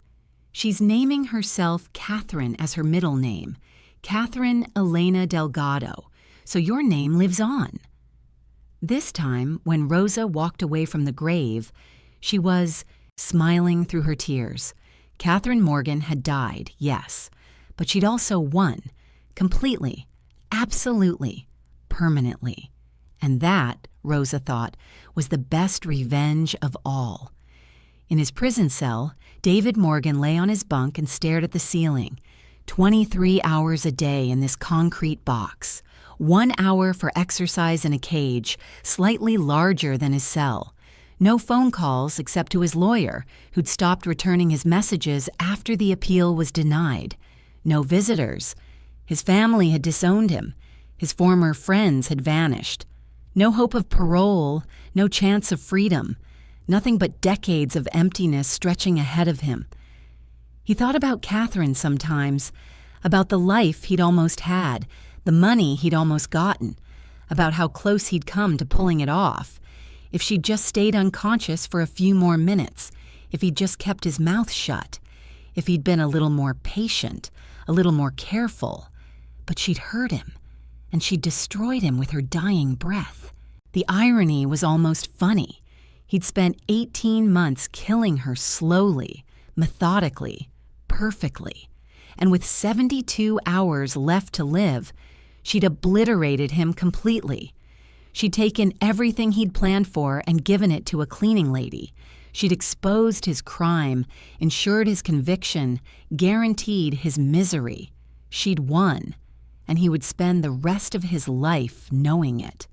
"She's naming herself Catherine as her middle name, Catherine Elena Delgado, so your name lives on." This time, when Rosa walked away from the grave, she was smiling through her tears. Catherine Morgan had died, yes, but she'd also won, completely, absolutely, permanently. And that, Rosa thought, was the best revenge of all. In his prison cell, David Morgan lay on his bunk and stared at the ceiling. 23 hours a day in this concrete box. 1 hour for exercise in a cage, slightly larger than his cell. No phone calls except to his lawyer, who'd stopped returning his messages after the appeal was denied. No visitors. His family had disowned him. His former friends had vanished. No hope of parole, no chance of freedom. Nothing but decades of emptiness stretching ahead of him. He thought about Catherine sometimes, about the life he'd almost had, the money he'd almost gotten, about how close he'd come to pulling it off. If she'd just stayed unconscious for a few more minutes, if he'd just kept his mouth shut, if he'd been a little more patient, a little more careful. But she'd hurt him, and she'd destroyed him with her dying breath. The irony was almost funny. He'd spent 18 months killing her slowly, methodically, perfectly. And with 72 hours left to live, she'd obliterated him completely. She'd taken everything he'd planned for and given it to a cleaning lady. She'd exposed his crime, ensured his conviction, guaranteed his misery. She'd won, and he would spend the rest of his life knowing it.